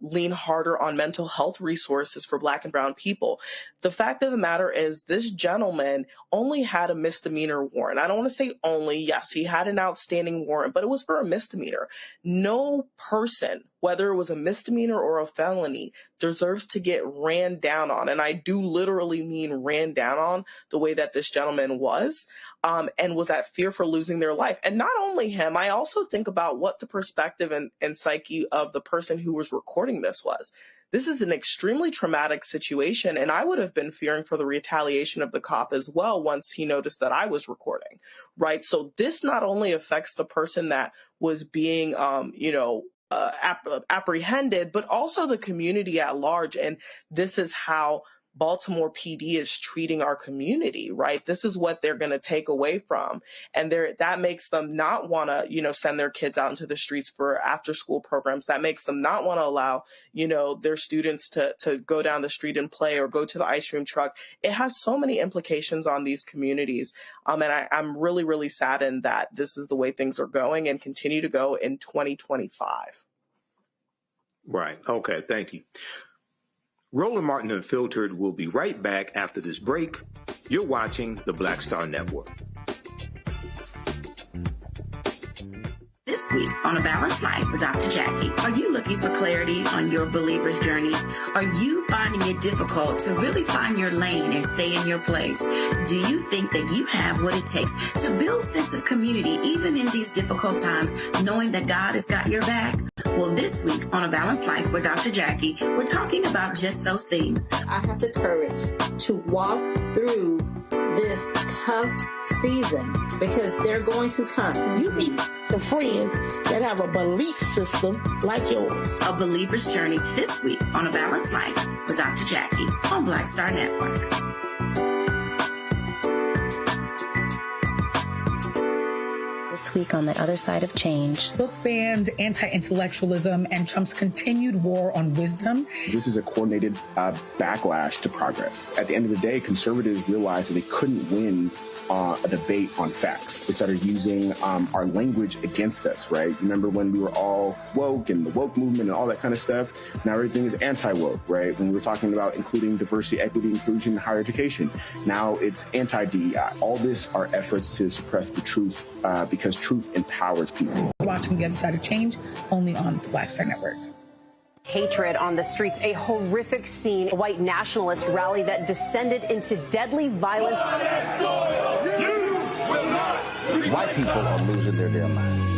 lean harder on mental health resources for Black and brown people. The fact of the matter is this gentleman only had a misdemeanor warrant. I don't want to say only. Yes, he had an outstanding warrant, but it was for a misdemeanor. No person, whether it was a misdemeanor or a felony, deserves to get ran down on. And I do literally mean ran down on the way that this gentleman was, and was at fear for losing their life. And not only him, I also think about what the perspective and psyche of the person who was recording this was. This is an extremely traumatic situation, and I would have been fearing for the retaliation of the cop as well once he noticed that I was recording, right? So this not only affects the person that was being, apprehended, but also the community at large. And this is how Baltimore PD is treating our community, right? This is what they're going to take away from. And that makes them not want to, send their kids out into the streets for after school programs. That makes them not want to allow, their students to go down the street and play or go to the ice cream truck. It has so many implications on these communities. And I'm really, really saddened that this is the way things are going and continue to go in 2025. Right. Okay. Thank you. Roland Martin Unfiltered will be right back after this break. You're watching the Black Star Network. This week on A Balanced Life with Dr. Jackie, are you looking for clarity on your believer's journey? Are you finding it difficult to really find your lane and stay in your place? Do you think that you have what it takes to build a sense of community even in these difficult times, knowing that God has got your back? Well, this week on A Balanced Life with Dr. Jackie, we're talking about just those things. I have the courage to walk through this tough season because they're going to come. You need the friends that have a belief system like yours. A believer's journey this week on A Balanced Life with Dr. Jackie on Black Star Network. This week on the other side of change. Book bans, anti-intellectualism, and Trump's continued war on wisdom. This is a coordinated backlash to progress. At the end of the day, conservatives realized that they couldn't win a debate on facts. They started using our language against us, right? Remember when we were all woke and the woke movement and all that kind of stuff? Now everything is anti-woke, right? When we were talking about including diversity, equity, inclusion in higher education, now it's anti-DEI. All this are efforts to suppress the truth because truth empowers people. Watching the other side of change only on the Black Star Network. Hatred on the streets, a horrific scene, a white nationalist rally that descended into deadly violence. White people are losing their damn minds.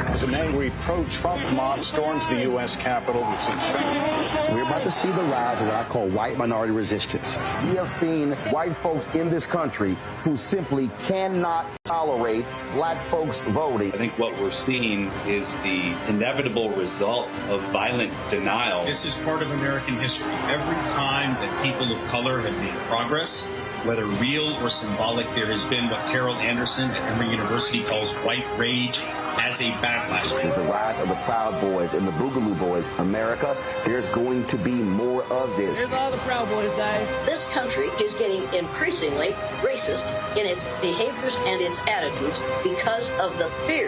As an angry pro-Trump mob storms the U.S. Capitol, we've seen shooting. We're about to see the rise of what I call white minority resistance. We have seen white folks in this country who simply cannot tolerate black folks voting. I think what we're seeing is the inevitable result of violent denial. This is part of American history. Every time that people of color have made progress, whether real or symbolic, there has been what Carol Anderson at Emory University calls white rage as a backlash. This is the rise of the Proud Boys and the Boogaloo Boys. America, there's going to be more of this. Here's all the Proud Boys, guys. This country is getting increasingly racist in its behaviors and its attitudes because of the fear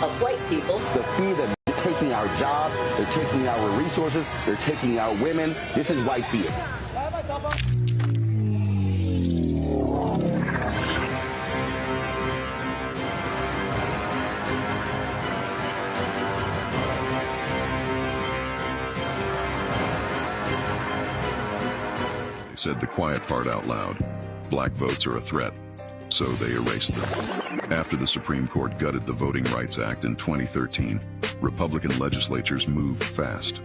of white people. The fear that they're taking our jobs, they're taking our resources, they're taking our women. This is white fear. Said the quiet part out loud. Black votes are a threat, so they erased them. After the Supreme Court gutted the Voting Rights Act in 2013, Republican legislatures moved fast.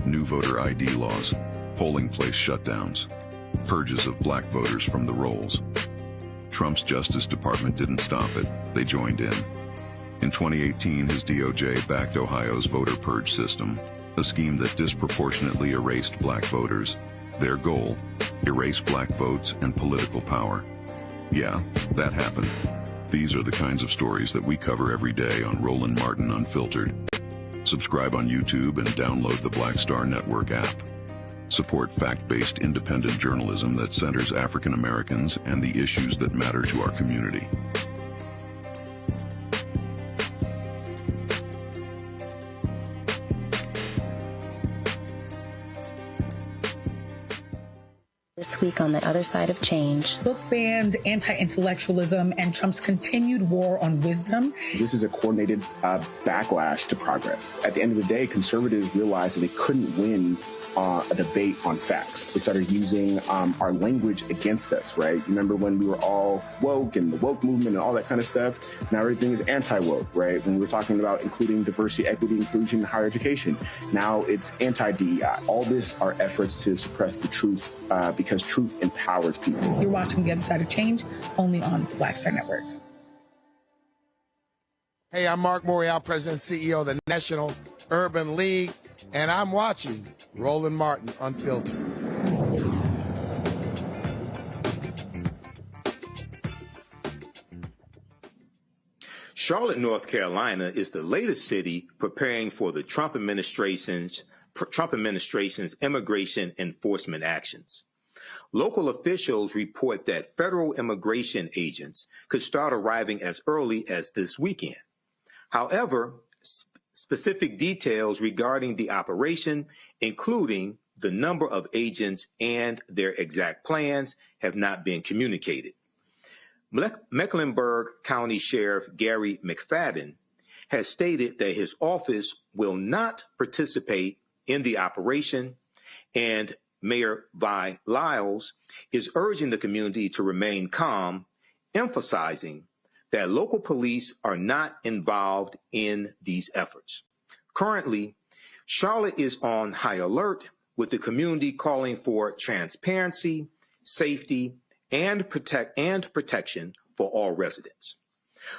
New voter ID laws, polling place shutdowns, purges of black voters from the rolls. Trump's Justice Department didn't stop it, they joined in. In 2018, his DOJ backed Ohio's voter purge system, a scheme that disproportionately erased black voters. Their goal, erase black votes and political power. Yeah, that happened. These are the kinds of stories that we cover every day on Roland Martin Unfiltered. Subscribe on YouTube and download the Black Star Network app. Support fact-based independent journalism that centers African Americans and the issues that matter to our community. This week on The Other Side of Change. Book bans, anti-intellectualism, and Trump's continued war on wisdom. This is a coordinated backlash to progress. At the end of the day, conservatives realized that they couldn't win a debate on facts. They started using our language against us, right? Remember when we were all woke and the woke movement and all that kind of stuff? Now everything is anti-woke, right? When we were talking about including diversity, equity, inclusion, higher education, now it's anti-DEI. All this are efforts to suppress the truth because truth empowers people. You're watching The Other Side of Change, only on the Black Star Network. Hey, I'm Mark Morial, President and CEO of the National Urban League, and I'm watching Roland Martin Unfiltered. Charlotte, North Carolina is the latest city preparing for the Trump administration's immigration enforcement actions. Local officials report that federal immigration agents could start arriving as early as this weekend. However, specific details regarding the operation, including the number of agents and their exact plans, have not been communicated. Mecklenburg County Sheriff Gary McFadden has stated that his office will not participate in the operation, and Mayor Vi Lyles is urging the community to remain calm, emphasizing that local police are not involved in these efforts. Currently, Charlotte is on high alert, with the community calling for transparency, safety, and protection for all residents.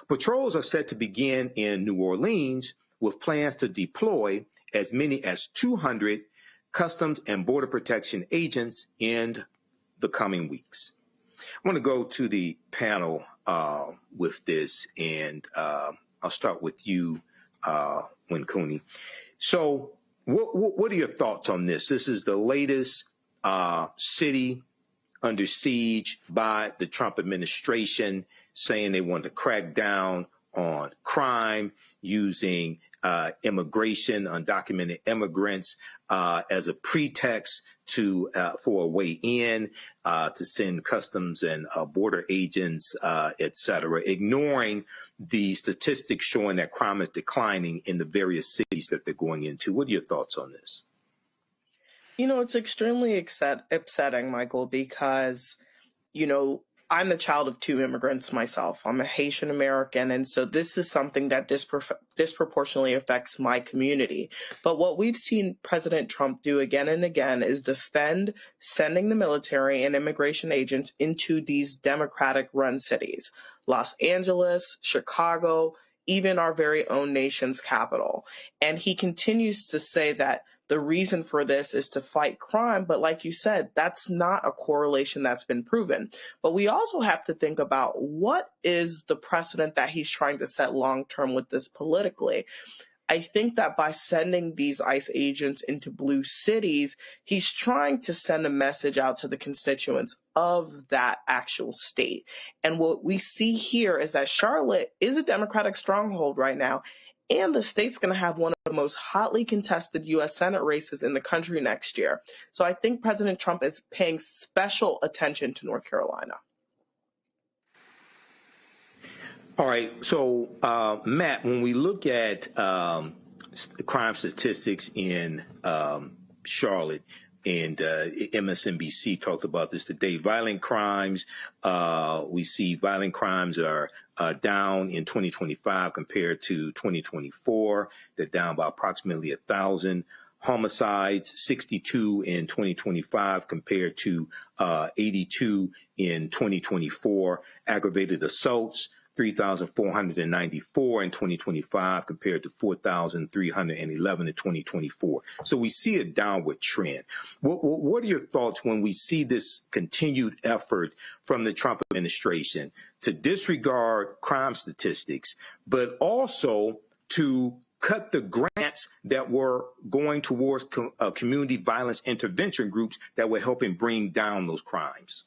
Patrols are set to begin in New Orleans, with plans to deploy as many as 200 Customs and Border Protection agents in the coming weeks. I want to go to the panel with this, and I'll start with you, Winkuni. So what are your thoughts on this? This is the latest city under siege by the Trump administration, saying they want to crack down on crime, using immigration, undocumented immigrants as a pretext for a way in, to send customs and border agents, et cetera, ignoring the statistics showing that crime is declining in the various cities that they're going into. What are your thoughts on this? You know, it's extremely upsetting, Michael, because, you know, I'm the child of two immigrants myself. I'm a Haitian American, and so this is something that disproportionately affects my community. But what we've seen President Trump do again and again is defend sending the military and immigration agents into these Democratic-run cities, Los Angeles, Chicago, even our very own nation's capital. And he continues to say that the reason for this is to fight crime. But like you said, that's not a correlation that's been proven. But we also have to think about what is the precedent that he's trying to set long term with this politically. I think that by sending these ICE agents into blue cities, he's trying to send a message out to the constituents of that actual state. And what we see here is that Charlotte is a Democratic stronghold right now. And the state's going to have one of the most hotly contested U.S. Senate races in the country next year. So I think President Trump is paying special attention to North Carolina. All right. So, Matt, when we look at crime statistics in Charlotte, and MSNBC talked about this today, violent crimes, we see violent crimes are down in 2025 compared to 2024. They're down by approximately 1,000. Homicides, 62 in 2025 compared to 82 in 2024. Aggravated assaults 3,494 in 2025 compared to 4,311 in 2024. So we see a downward trend. What are your thoughts when we see this continued effort from the Trump administration to disregard crime statistics, but also to cut the grants that were going towards community violence intervention groups that were helping bring down those crimes?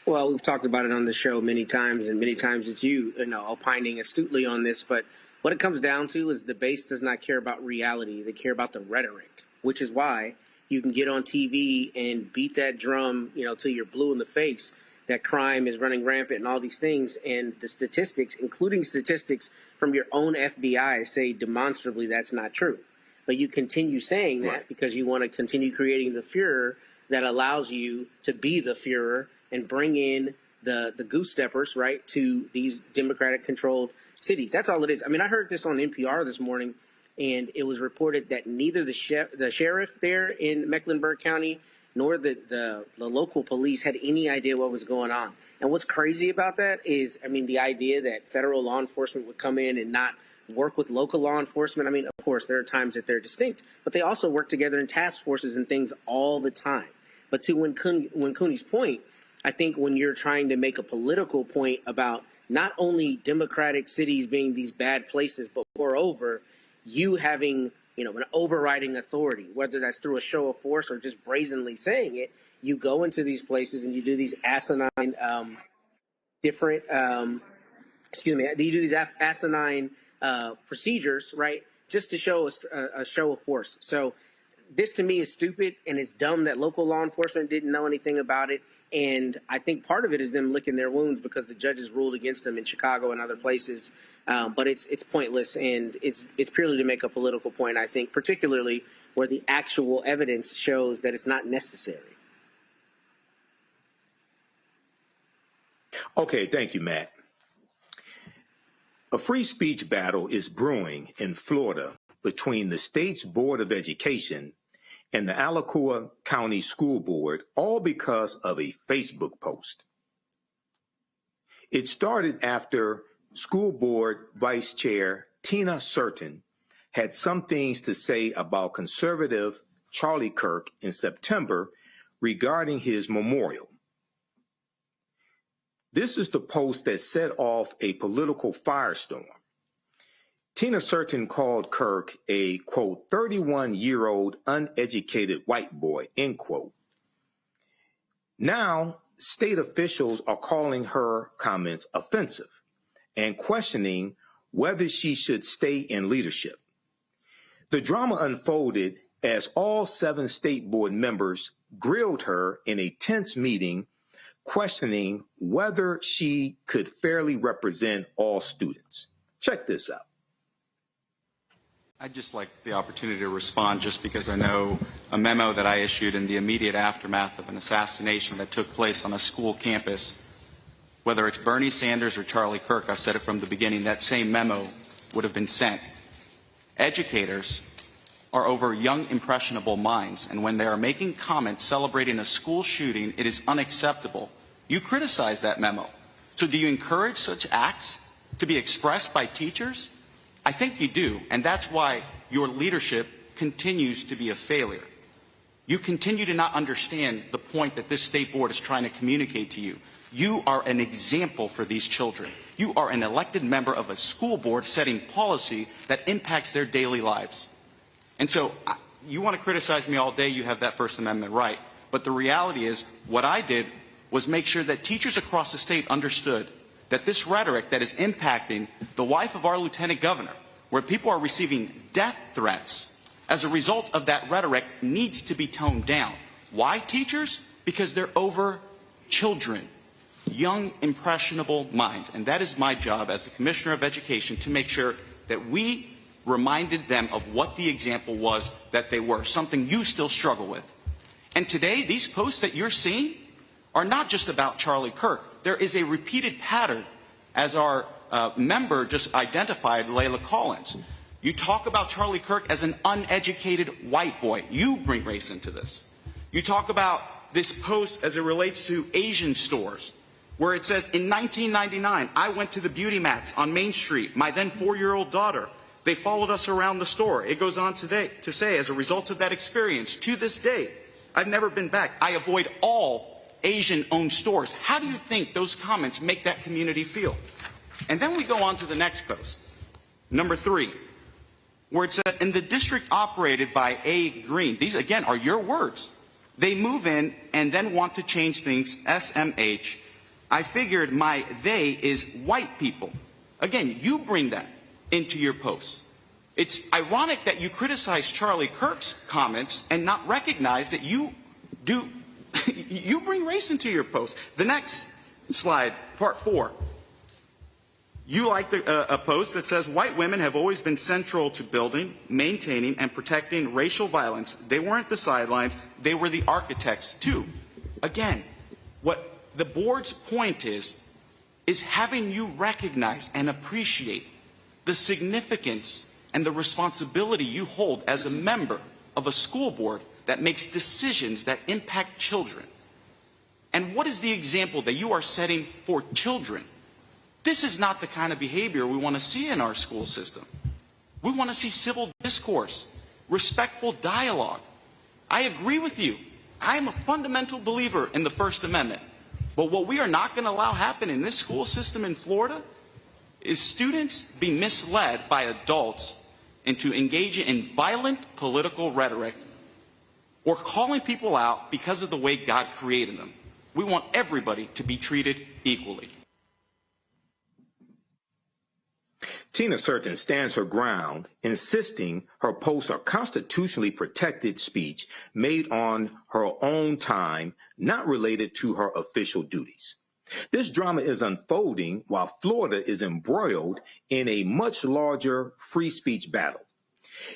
Well, we've talked about it on the show many times, and many times it's you opining astutely on this. But what it comes down to is the base does not care about reality. They care about the rhetoric, which is why you can get on TV and beat that drum, till you're blue in the face, that crime is running rampant and all these things. And the statistics, including statistics from your own FBI, say demonstrably that's not true. But you continue saying that because you want to continue creating the furor that allows you to be the Führer and bring in the goose steppers, right, to these Democratic-controlled cities. That's all it is. I mean, I heard this on NPR this morning, and it was reported that neither the sheriff there in Mecklenburg County nor the local police had any idea what was going on. And what's crazy about that is, the idea that federal law enforcement would come in and not work with local law enforcement. Of course, there are times that they're distinct, but they also work together in task forces and things all the time. But to Cooney's point, I think when you're trying to make a political point about not only democratic cities being these bad places, but moreover, you having, an overriding authority, whether that's through a show of force or just brazenly saying it, you go into these places and you do these asinine, procedures, right, just to show a show of force. So this to me is stupid, and it's dumb that local law enforcement didn't know anything about it. And I think part of it is them licking their wounds because the judges ruled against them in Chicago and other places. But it's pointless, and it's purely to make a political point, I think, particularly where the actual evidence shows that it's not necessary. Okay, thank you, Matt. A free speech battle is brewing in Florida between the state's Board of Education and the Alachua County School Board, all because of a Facebook post. It started after School Board Vice Chair Tina Certain had some things to say about conservative Charlie Kirk in September regarding his memorial. This is the post that set off a political firestorm. Tina Certain called Kirk a, quote, 31-year-old uneducated white boy, end quote. Now, state officials are calling her comments offensive and questioning whether she should stay in leadership. The drama unfolded as all 7 state board members grilled her in a tense meeting, questioning whether she could fairly represent all students. Check this out. I'd just like the opportunity to respond just because I know a memo that I issued in the immediate aftermath of an assassination that took place on a school campus. Whether it's Bernie Sanders or Charlie Kirk, I've said it from the beginning, that same memo would have been sent. Educators are over young, impressionable minds, and when they are making comments celebrating a school shooting, it is unacceptable. You criticize that memo. So do you encourage such acts to be expressed by teachers? I think you do, and that's why your leadership continues to be a failure. You continue to not understand the point that this state board is trying to communicate to you. You are an example for these children. You are an elected member of a school board setting policy that impacts their daily lives. And so you want to criticize me all day, you have that First Amendment right. But the reality is what I did was make sure that teachers across the state understood that this rhetoric that is impacting the wife of our lieutenant governor, where people are receiving death threats as a result of that rhetoric, needs to be toned down. Why, teachers? Because they're over children, young, impressionable minds. And that is my job as the Commissioner of Education to make sure that we reminded them of what the example was that they were, something you still struggle with. And today, these posts that you're seeing are not just about Charlie Kirk. There is a repeated pattern, as our member just identified, Layla Collins. You talk about Charlie Kirk as an uneducated white boy. You bring race into this. You talk about this post as it relates to Asian stores. where it says, in 1999, I went to the Beauty Max on Main Street, my then 4-year-old daughter. They followed us around the store. It goes on to say, as a result of that experience, to this day, I've never been back. I avoid all Asian-owned stores. How do you think those comments make that community feel? And then we go on to the next post, number 3, where it says, in the district operated by A. Green, these again are your words, they move in and then want to change things, SMH. I figured my they is white people. Again, you bring that into your posts. It's ironic that you criticize Charlie Kirk's comments and not recognize that you do, you bring race into your post. The next slide, part 4. You like a post that says, white women have always been central to building, maintaining, and protecting racial violence. They weren't the sidelines, they were the architects too. Again, what the board's point is having you recognize and appreciate the significance and the responsibility you hold as a member of a school board that makes decisions that impact children. And what is the example that you are setting for children? This is not the kind of behavior we want to see in our school system. We want to see civil discourse, respectful dialogue. I agree with you. I am a fundamental believer in the First Amendment. But what we are not going to allow happen in this school system in Florida is students be misled by adults into engaging in violent political rhetoric or calling people out because of the way God created them. We want everybody to be treated equally. Tina Certain stands her ground, insisting her posts are constitutionally protected speech made on her own time, not related to her official duties. This drama is unfolding while Florida is embroiled in a much larger free speech battle.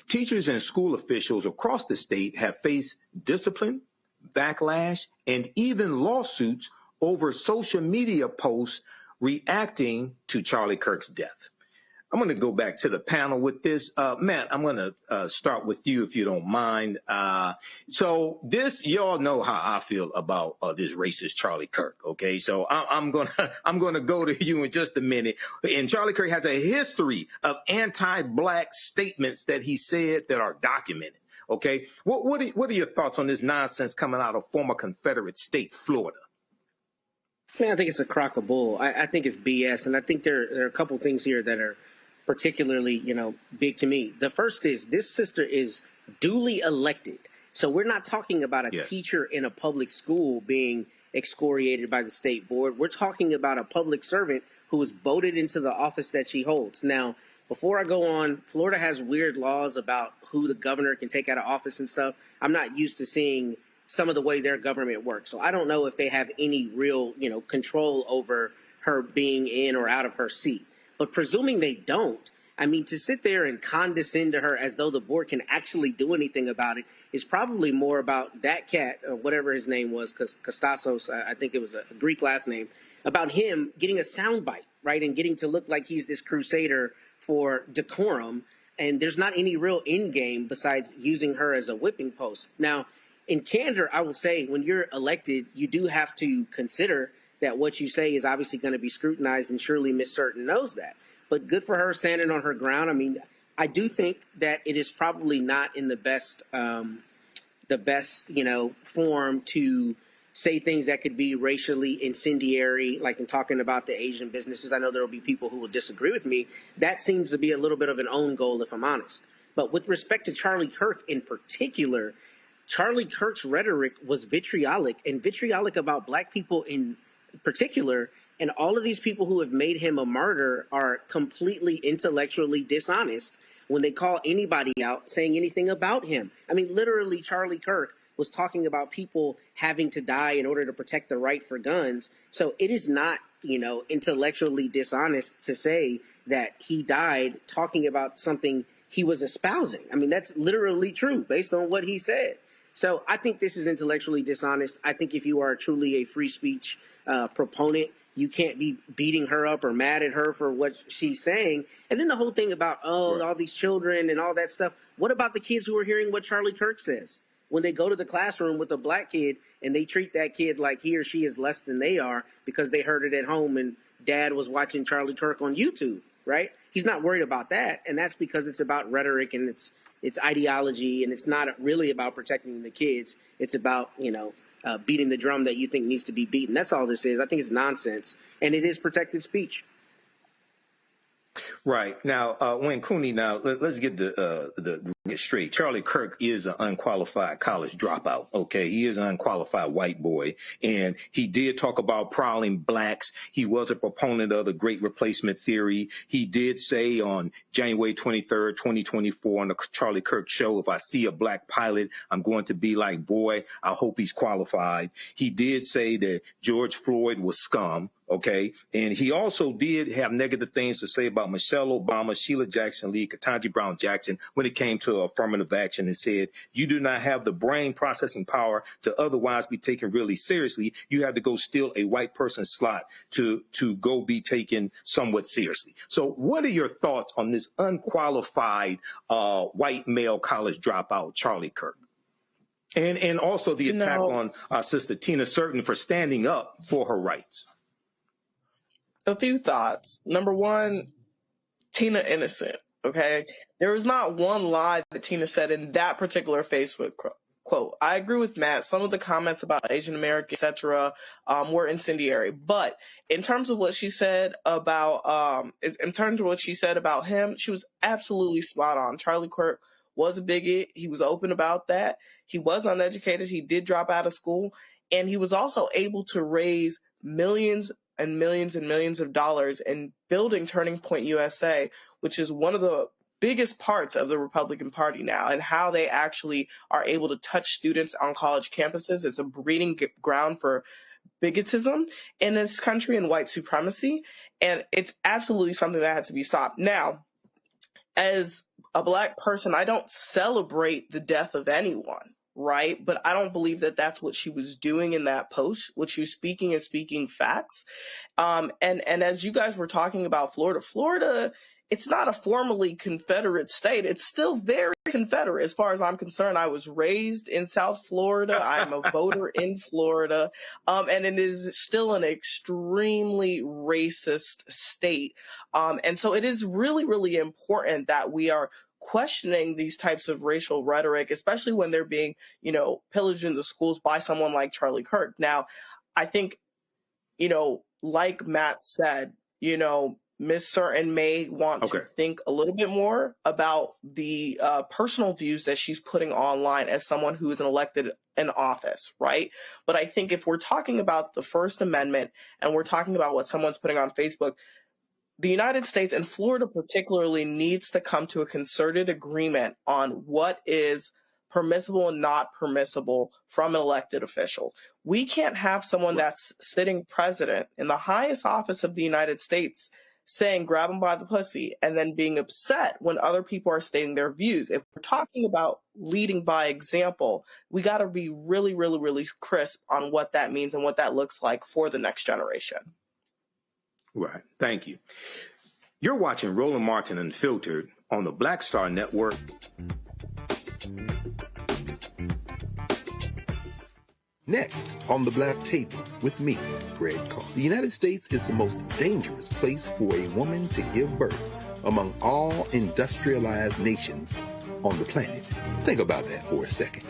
Teachers and school officials across the state have faced discipline, backlash, and even lawsuits over social media posts reacting to Charlie Kirk's death. I'm going to go back to the panel with this. Matt, I'm going to start with you if you don't mind. So this, y'all know how I feel about this racist Charlie Kirk. Okay, so I'm going to go to you in just a minute. And Charlie Kirk has a history of anti-black statements that he said that are documented. Okay, what are your thoughts on this nonsense coming out of former Confederate state Florida? Man, I think it's a crock of bull. I think it's BS, and I think there are a couple things here that are particularly, big to me. The first is this sister is duly elected. So we're not talking about a teacher in a public school being excoriated by the state board. We're talking about a public servant who was voted into the office that she holds. Now, before I go on, Florida has weird laws about who the governor can take out of office and stuff. I'm not used to seeing some of the way their government works. So I don't know if they have any real, control over her being in or out of her seat. But presuming they don't, I mean, to sit there and condescend to her as though the board can actually do anything about it is probably more about that cat, or whatever his name was, Kostassos, I think it was a Greek last name, about him getting a soundbite, right, and getting to look like he's this crusader for decorum. And there's not any real end game besides using her as a whipping post. Now, in candor, I will say when you're elected, you do have to consider that what you say is obviously going to be scrutinized, and surely Ms. Certain knows that. But good for her standing on her ground. I mean, I do think that it is probably not in the best form to say things that could be racially incendiary, like in talking about the Asian businesses. I know there will be people who will disagree with me. That seems to be a little bit of an own goal, if I'm honest. But with respect to Charlie Kirk in particular, Charlie Kirk's rhetoric was vitriolic, and vitriolic about black people in particular, and all of these people who have made him a martyr are completely intellectually dishonest when they call anybody out saying anything about him. I mean, literally, Charlie Kirk was talking about people having to die in order to protect the right for guns. So it is not, intellectually dishonest to say that he died talking about something he was espousing. I mean, that's literally true based on what he said. So I think this is intellectually dishonest. I think if you are truly a free speech proponent, you can't be beating her up or mad at her for what she's saying. And then the whole thing about, all these children and all that stuff. What about the kids who are hearing what Charlie Kirk says? when they go to the classroom with a black kid and they treat that kid like he or she is less than they are because they heard it at home and dad was watching Charlie Kirk on YouTube, right? He's not worried about that. And that's because it's about rhetoric and it's ideology, and it's not really about protecting the kids. It's about, beating the drum that you think needs to be beaten. That's all this is. I think it's nonsense, and it is protected speech. Right. Now, when Cooney, let's get get straight. Charlie Kirk is an unqualified college dropout. Okay. He is an unqualified white boy. And he did talk about prowling blacks. He was a proponent of the great replacement theory. He did say on January 23rd, 2024 on the Charlie Kirk show, if I see a black pilot, I'm going to be like, boy, I hope he's qualified. He did say that George Floyd was scum. Okay. And he also did have negative things to say about Michelle Obama, Sheila Jackson Lee, Ketanji Brown Jackson when it came to affirmative action, and said, you do not have the brain processing power to otherwise be taken really seriously. You have to go steal a white person's slot to go be taken somewhat seriously. So what are your thoughts on this unqualified white male college dropout, Charlie Kirk? And also the attack on our sister Tina Certain for standing up for her rights. A few thoughts. Number one, Tina innocent, okay? There was not one lie that Tina said in that particular Facebook quote. I agree with Matt. Some of the comments about Asian American, etc., were incendiary. But in terms of what she said about him, she was absolutely spot on. Charlie Kirk was a bigot. He was open about that. He was uneducated. He did drop out of school. And he was also able to raise millions and millions and millions of dollars in building Turning Point USA, which is one of the biggest parts of the Republican Party now, and how they actually are able to touch students on college campuses. It's a breeding ground for bigotism in this country and white supremacy, and it's absolutely something that has to be stopped. Now, as a black person, I don't celebrate the death of anyone, right? But I don't believe that that's what she was doing in that post. What she was speaking is speaking facts. And as you guys were talking about Florida, it's not a formally Confederate state. It's still very Confederate as far as I'm concerned. I was raised in South Florida. I'm a voter in Florida. And it is still an extremely racist state. And so it is really, really important that we are questioning these types of racial rhetoric, especially when they're being, pillaged in the schools by someone like Charlie Kirk. Now, I think, like Matt said, Ms. Certain may want to think a little bit more about the personal views that she's putting online as someone who is elected in office, right? But I think if we're talking about the First Amendment and we're talking about what someone's putting on Facebook, the United States and Florida particularly needs to come to a concerted agreement on what is permissible and not permissible from an elected official. We can't have someone that's sitting president in the highest office of the United States saying grab them by the pussy and then being upset when other people are stating their views. If we're talking about leading by example, we got to be really, really, really crisp on what that means and what that looks like for the next generation. Right. Thank you. You're watching Roland Martin Unfiltered on the Black Star Network. Next on the Black Table with me, Greg Carr. The United States is the most dangerous place for a woman to give birth among all industrialized nations on the planet. Think about that for a second.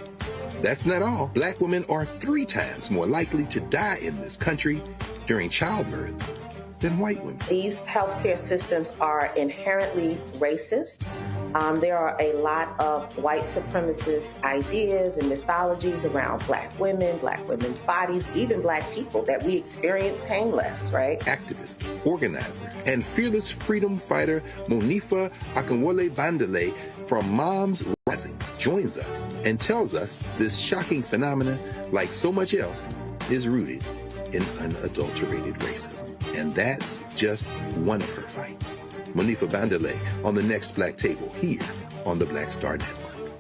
That's not all. Black women are 3 times more likely to die in this country during childbirth than white women. These healthcare systems are inherently racist. There are a lot of white supremacist ideas and mythologies around black women, black women's bodies, even black people, that we experience pain less, right? Activist, organizer, and fearless freedom fighter Monifa Akinwole Bandele from Moms Rising joins us and tells us this shocking phenomenon, like so much else, is rooted in unadulterated racism. And that's just one of her fights. Monifa Bandele on the next Black Table here on the Black Star Network.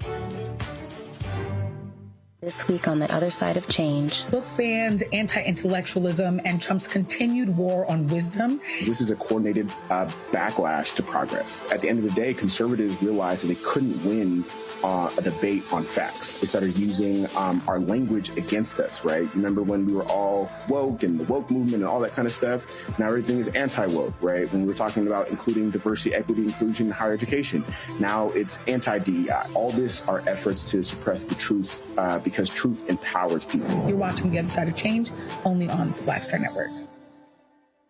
This week on The Other Side of Change. Book bans, anti-intellectualism, and Trump's continued war on wisdom. This is a coordinated backlash to progress. At the end of the day, conservatives realized that they couldn't win a debate on facts. They started using our language against us, right? Remember when we were all woke and the woke movement and all that kind of stuff? Now everything is anti-woke, right? When we were talking about including diversity, equity, inclusion, higher education, now it's anti-DEI. All this are efforts to suppress the truth because truth empowers people. You're watching The Other Side of Change, only on the Black Star Network.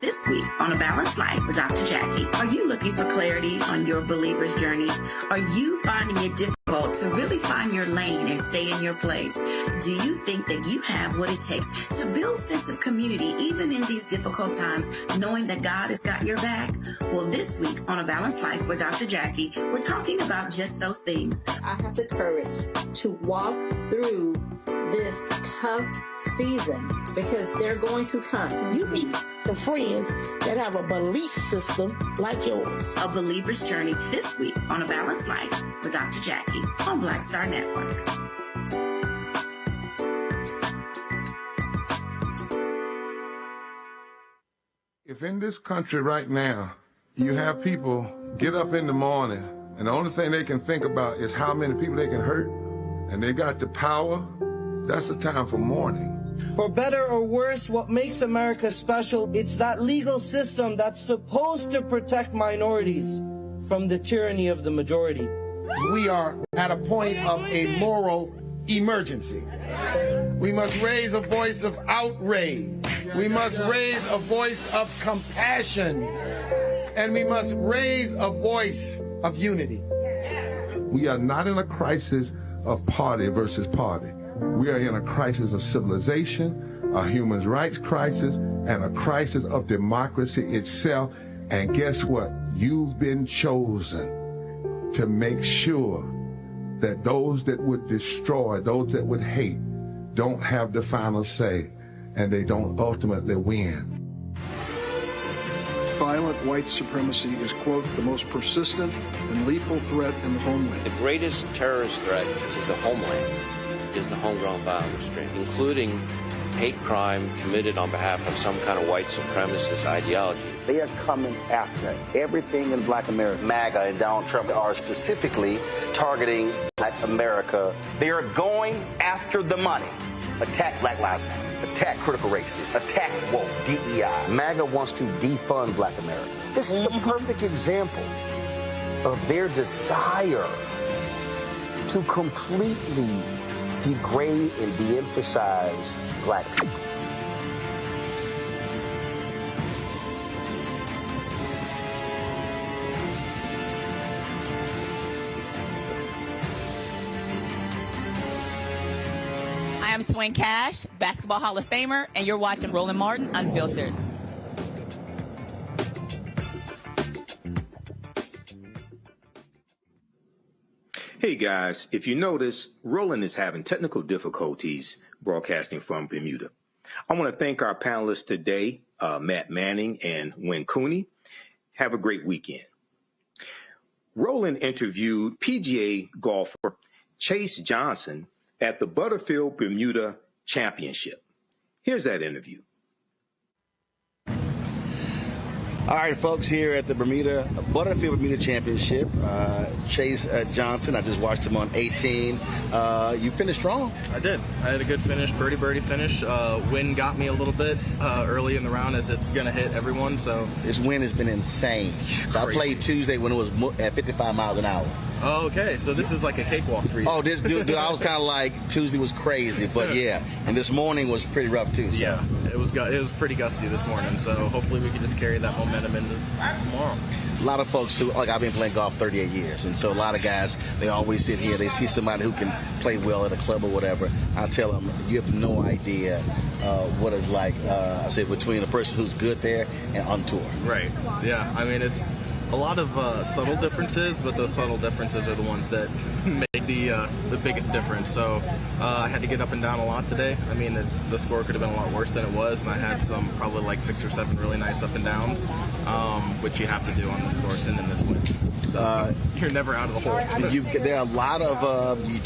This week on A Balanced Life with Dr. Jackie, are you looking for clarity on your believer's journey? Are you finding it difficult to really find your lane and stay in your place? Do you think that you have what it takes to build a sense of community even in these difficult times, knowing that God has got your back? Well, this week on A Balanced Life with Dr. Jackie, we're talking about just those things. I have the courage to walk through this tough season because they're going to come. You need the friends that have a belief system like yours. A believer's journey this week on A Balanced Life with Dr. Jackie on Black Star Network. If in this country right now you have people get up in the morning and the only thing they can think about is how many people they can hurt, and they got the power, that's the time for mourning. For better or worse, what makes America special, it's that legal system that's supposed to protect minorities from the tyranny of the majority. We are at a point of a moral emergency. We must raise a voice of outrage. We must raise a voice of compassion. And we must raise a voice of unity. We are not in a crisis of party versus party. We are in a crisis of civilization, a human rights crisis, and a crisis of democracy itself. And guess what? You've been chosen to make sure that those that would destroy, those that would hate, don't have the final say, and they don't ultimately win. Violent white supremacy is, quote, the most persistent and lethal threat in the homeland. The greatest terrorist threat to the homeland is the homegrown violence stream, including hate crime committed on behalf of some kind of white supremacist ideology. They are coming after everything in Black America. MAGA and Donald Trump are specifically targeting Black America. They are going after the money. Attack Black Lives Matter. Attack critical race theory. Attack woke, DEI. MAGA wants to defund Black America. This is a perfect example of their desire to completely degrade and de-emphasize Black people. I am Swing Cash, Basketball Hall of Famer, and you're watching Roland Martin Unfiltered. Hey guys, if you notice, Roland is having technical difficulties broadcasting from Bermuda. I want to thank our panelists today, Matt Manning and Wynn Cooney. Have a great weekend. Roland interviewed PGA golfer Chase Johnson at the Butterfield Bermuda Championship. Here's that interview. All right, folks, here at the Butterfield Bermuda Championship, Chase Johnson, I just watched him on 18. You finished strong. I did. I had a good finish, birdie finish. Wind got me a little bit early in the round, as it's going to hit everyone. So this wind has been insane. So I played Tuesday when it was at 55 miles an hour. Oh, okay. So this is like a cakewalk for you. Oh, this dude, I was kind of like, Tuesday was crazy, but yeah. And this morning was pretty rough too. So. Yeah, it was pretty gusty this morning. So hopefully we can just carry that momentum into tomorrow. A lot of folks who, like, I've been playing golf 38 years, and so a lot of guys, they always sit here, they see somebody who can play well at a club or whatever. I tell them, you have no idea what it's like, I said, between a person who's good there and on tour. Right. Yeah. I mean, it's a lot of subtle differences, but those subtle differences are the ones that make the biggest difference. So I had to get up and down a lot today. I mean, the score could have been a lot worse than it was, and I had some probably like 6 or 7 really nice up and downs, which you have to do on this course and in this win. So you're never out of the hole. There are a lot of we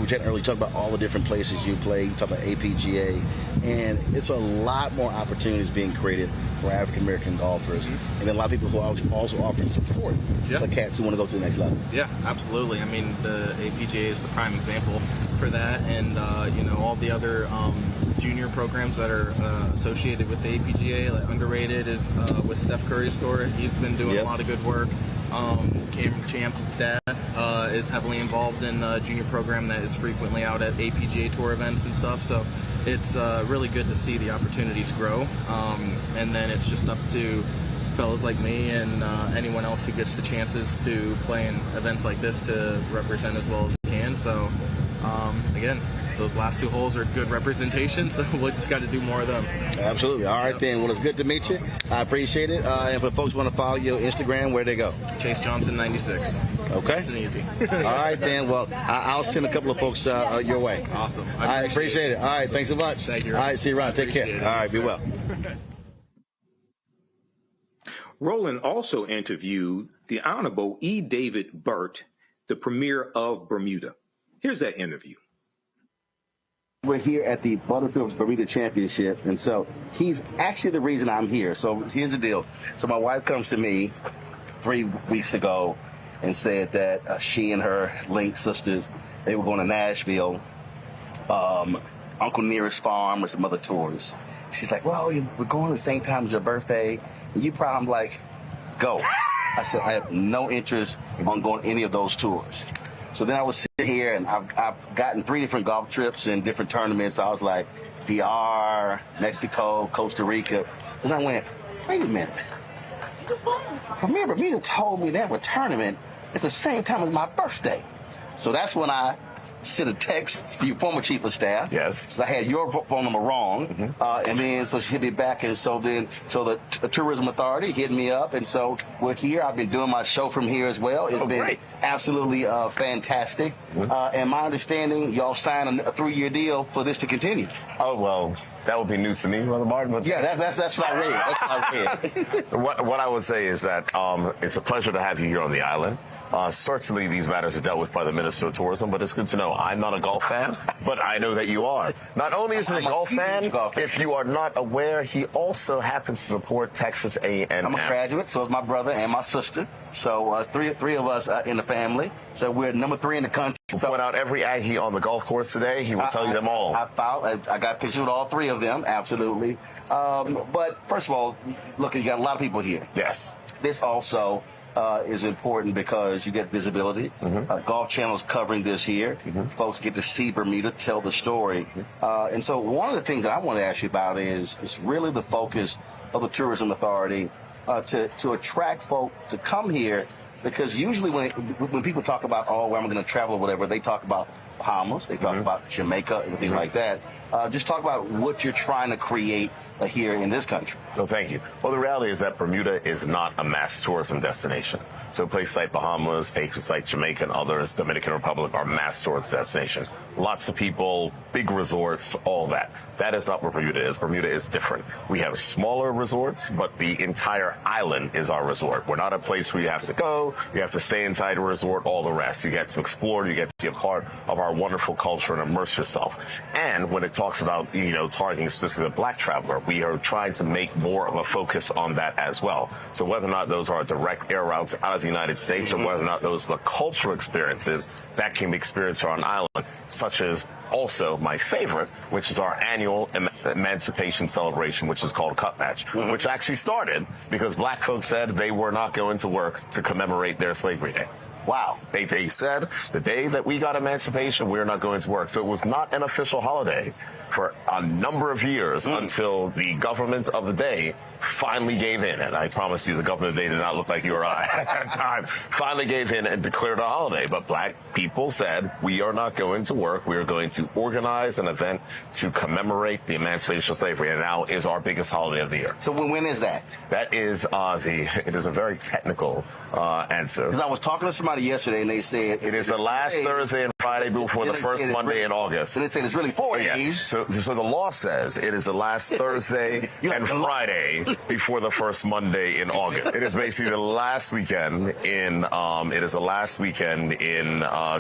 generally talk about all the different places you play. You talk about APGA, and it's a lot more opportunities being created for African American golfers, and then a lot of people who are also offering support for cats who want to go to the next level. Yeah, absolutely. I mean, the APGA is the prime example for that, and all the other junior programs that are associated with the APGA, like Underrated is with Steph Curry's tour. He's been doing a lot of good work. Cameron Champ's dad is heavily involved in a junior program that is frequently out at APGA tour events and stuff. So it's really good to see the opportunities grow. And then it's just up to fellas like me and anyone else who gets the chances to play in events like this to represent as well as we can. So again, those last 2 holes are good representation, so we just got to do more of them. Absolutely. All right, then. Well, it's good to meet you. I appreciate it. And if folks want to follow you on Instagram, where they go? Chase Johnson 96. Okay. Nice and easy. All right, then. Well, I'll send a couple of folks your way. Awesome. I appreciate it. All right. Thanks so much. Thank you. All right. See you around. Take care. All right. Be well. Roland also interviewed the Honorable E. David Burt, the Premier of Bermuda. Here's that interview. We're here at the Butterfield Bermuda Championship, and so he's actually the reason I'm here. So here's the deal. So my wife comes to me 3 weeks ago and said that she and her Link sisters, they were going to Nashville, Uncle Nearest Farm, or some other tours. She's like, well, we're going at the same time as your birthday, and you probably, I'm like, go. I said, I have no interest on going any of those tours. So then I was sitting here, and I've gotten 3 different golf trips in different tournaments. I was like, PR, Mexico, Costa Rica. And I went, wait a minute. Premier Bermuda told me that tournament is the same time as my birthday. So that's when I sent a text to your former chief of staff. Yes. I had your phone number wrong. And then so she hit me back. And so the Tourism Authority hit me up. And so we're here. I've been doing my show from here as well. It's been absolutely fantastic. And my understanding, y'all signed a 3-year deal for this to continue. Oh, well, that would be news to me, Brother Martin. But yeah, that's what I read. That's what I read. What I would say is that it's a pleasure to have you here on the island. Certainly these matters are dealt with by the Minister of Tourism, but it's good to know I'm not a golf fan, but I know that you are. Not only is he a golf fan, if you are not aware, he also happens to support Texas A&M. I'm a graduate, so is my brother and my sister. So three of us in the family. So we're number 3 in the country. We'll point out every Aggie on the golf course today. He will tell you them all. I got pictures with all 3 of them, absolutely. But first of all, look, you got a lot of people here. Yes. This also is important because you get visibility. Golf Channel's covering this here. Folks get to see Bermuda, tell the story. And so one of the things that I want to ask you about is really the focus of the Tourism Authority to attract folk to come here, because usually when people talk about, where I'm going to travel or whatever, they talk about Bahamas, they talk about Jamaica, everything like that. Just talk about what you're trying to create here in this country. So thank you. Well, the reality is that Bermuda is not a mass tourism destination. So places like Bahamas, places like Jamaica and others, Dominican Republic, are mass tourism destinations. Lots of people, big resorts, all that. That is not what Bermuda is. Bermuda is different. We have smaller resorts, but the entire island is our resort. We're not a place where you have to go, you have to stay inside a resort, all the rest. You get to explore, you get to be a part of our wonderful culture and immerse yourself. And when it talks about, targeting specifically the black traveler, we are trying to make more of a focus on that as well. So whether or not those are direct air routes out of the United States or whether or not those are the cultural experiences that can be experienced on an island, such as also my favorite, which is our annual emancipation celebration, which is called Cup Match, which actually started because black folks said they were not going to work to commemorate their slavery day. Wow. They said the day that we got emancipation, we're not going to work. So it was not an official holiday for a number of years until the government of the day finally gave in. And I promise you, the government of the day did not look like you or I at that time. Finally gave in and declared a holiday. But black people said, we are not going to work. We are going to organize an event to commemorate the emancipation of slavery. And now is our biggest holiday of the year. So when is that? That is it is a very technical answer. Because I was talking to somebody about it yesterday, and they said it is the last Thursday and Friday before the first Monday in August. And they said it's really 4 days. So the law says it is the last Thursday and Friday before the first Monday in August. It is basically the last weekend in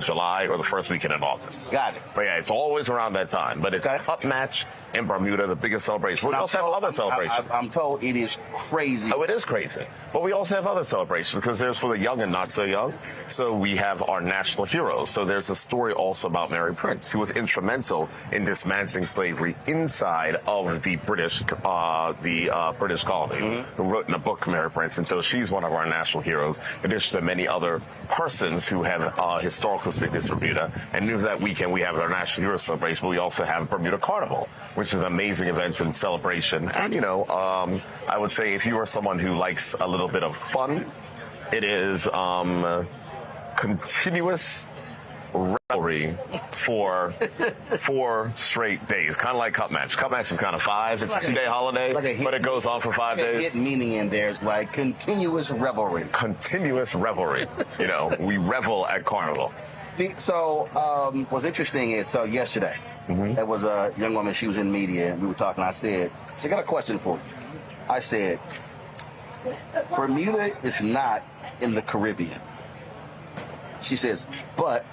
July or the first weekend in August. Got it. But yeah, it's always around that time. But it's a cup match in Bermuda, the biggest celebration. We also have other celebrations. I'm told it is crazy. Oh, it is crazy. But we also have other celebrations because there's for the young and not so young. So we have our national heroes. So there's a story also about Mary Prince, who was instrumental in dismantling slavery inside of the British colonies, who wrote in a book, Mary Prince. And so she's one of our national heroes, in addition to many other persons who have historical significance for Bermuda. And near that weekend, we have our national hero celebration, but we also have Bermuda Carnival, which is an amazing event and celebration. And, I would say if you are someone who likes a little bit of fun, it is continuous revelry for 4 straight days, kind of like Cup Match. Cup Match is kind of 5. It's a 2-day holiday, but it goes on for 5 days. Hidden meaning in there is like continuous revelry. Continuous revelry. We revel at Carnival. So what's interesting is, yesterday, there was a young woman, she was in media, and we were talking, I said, I got a question for you. I said, Bermuda is not in the Caribbean. She says, but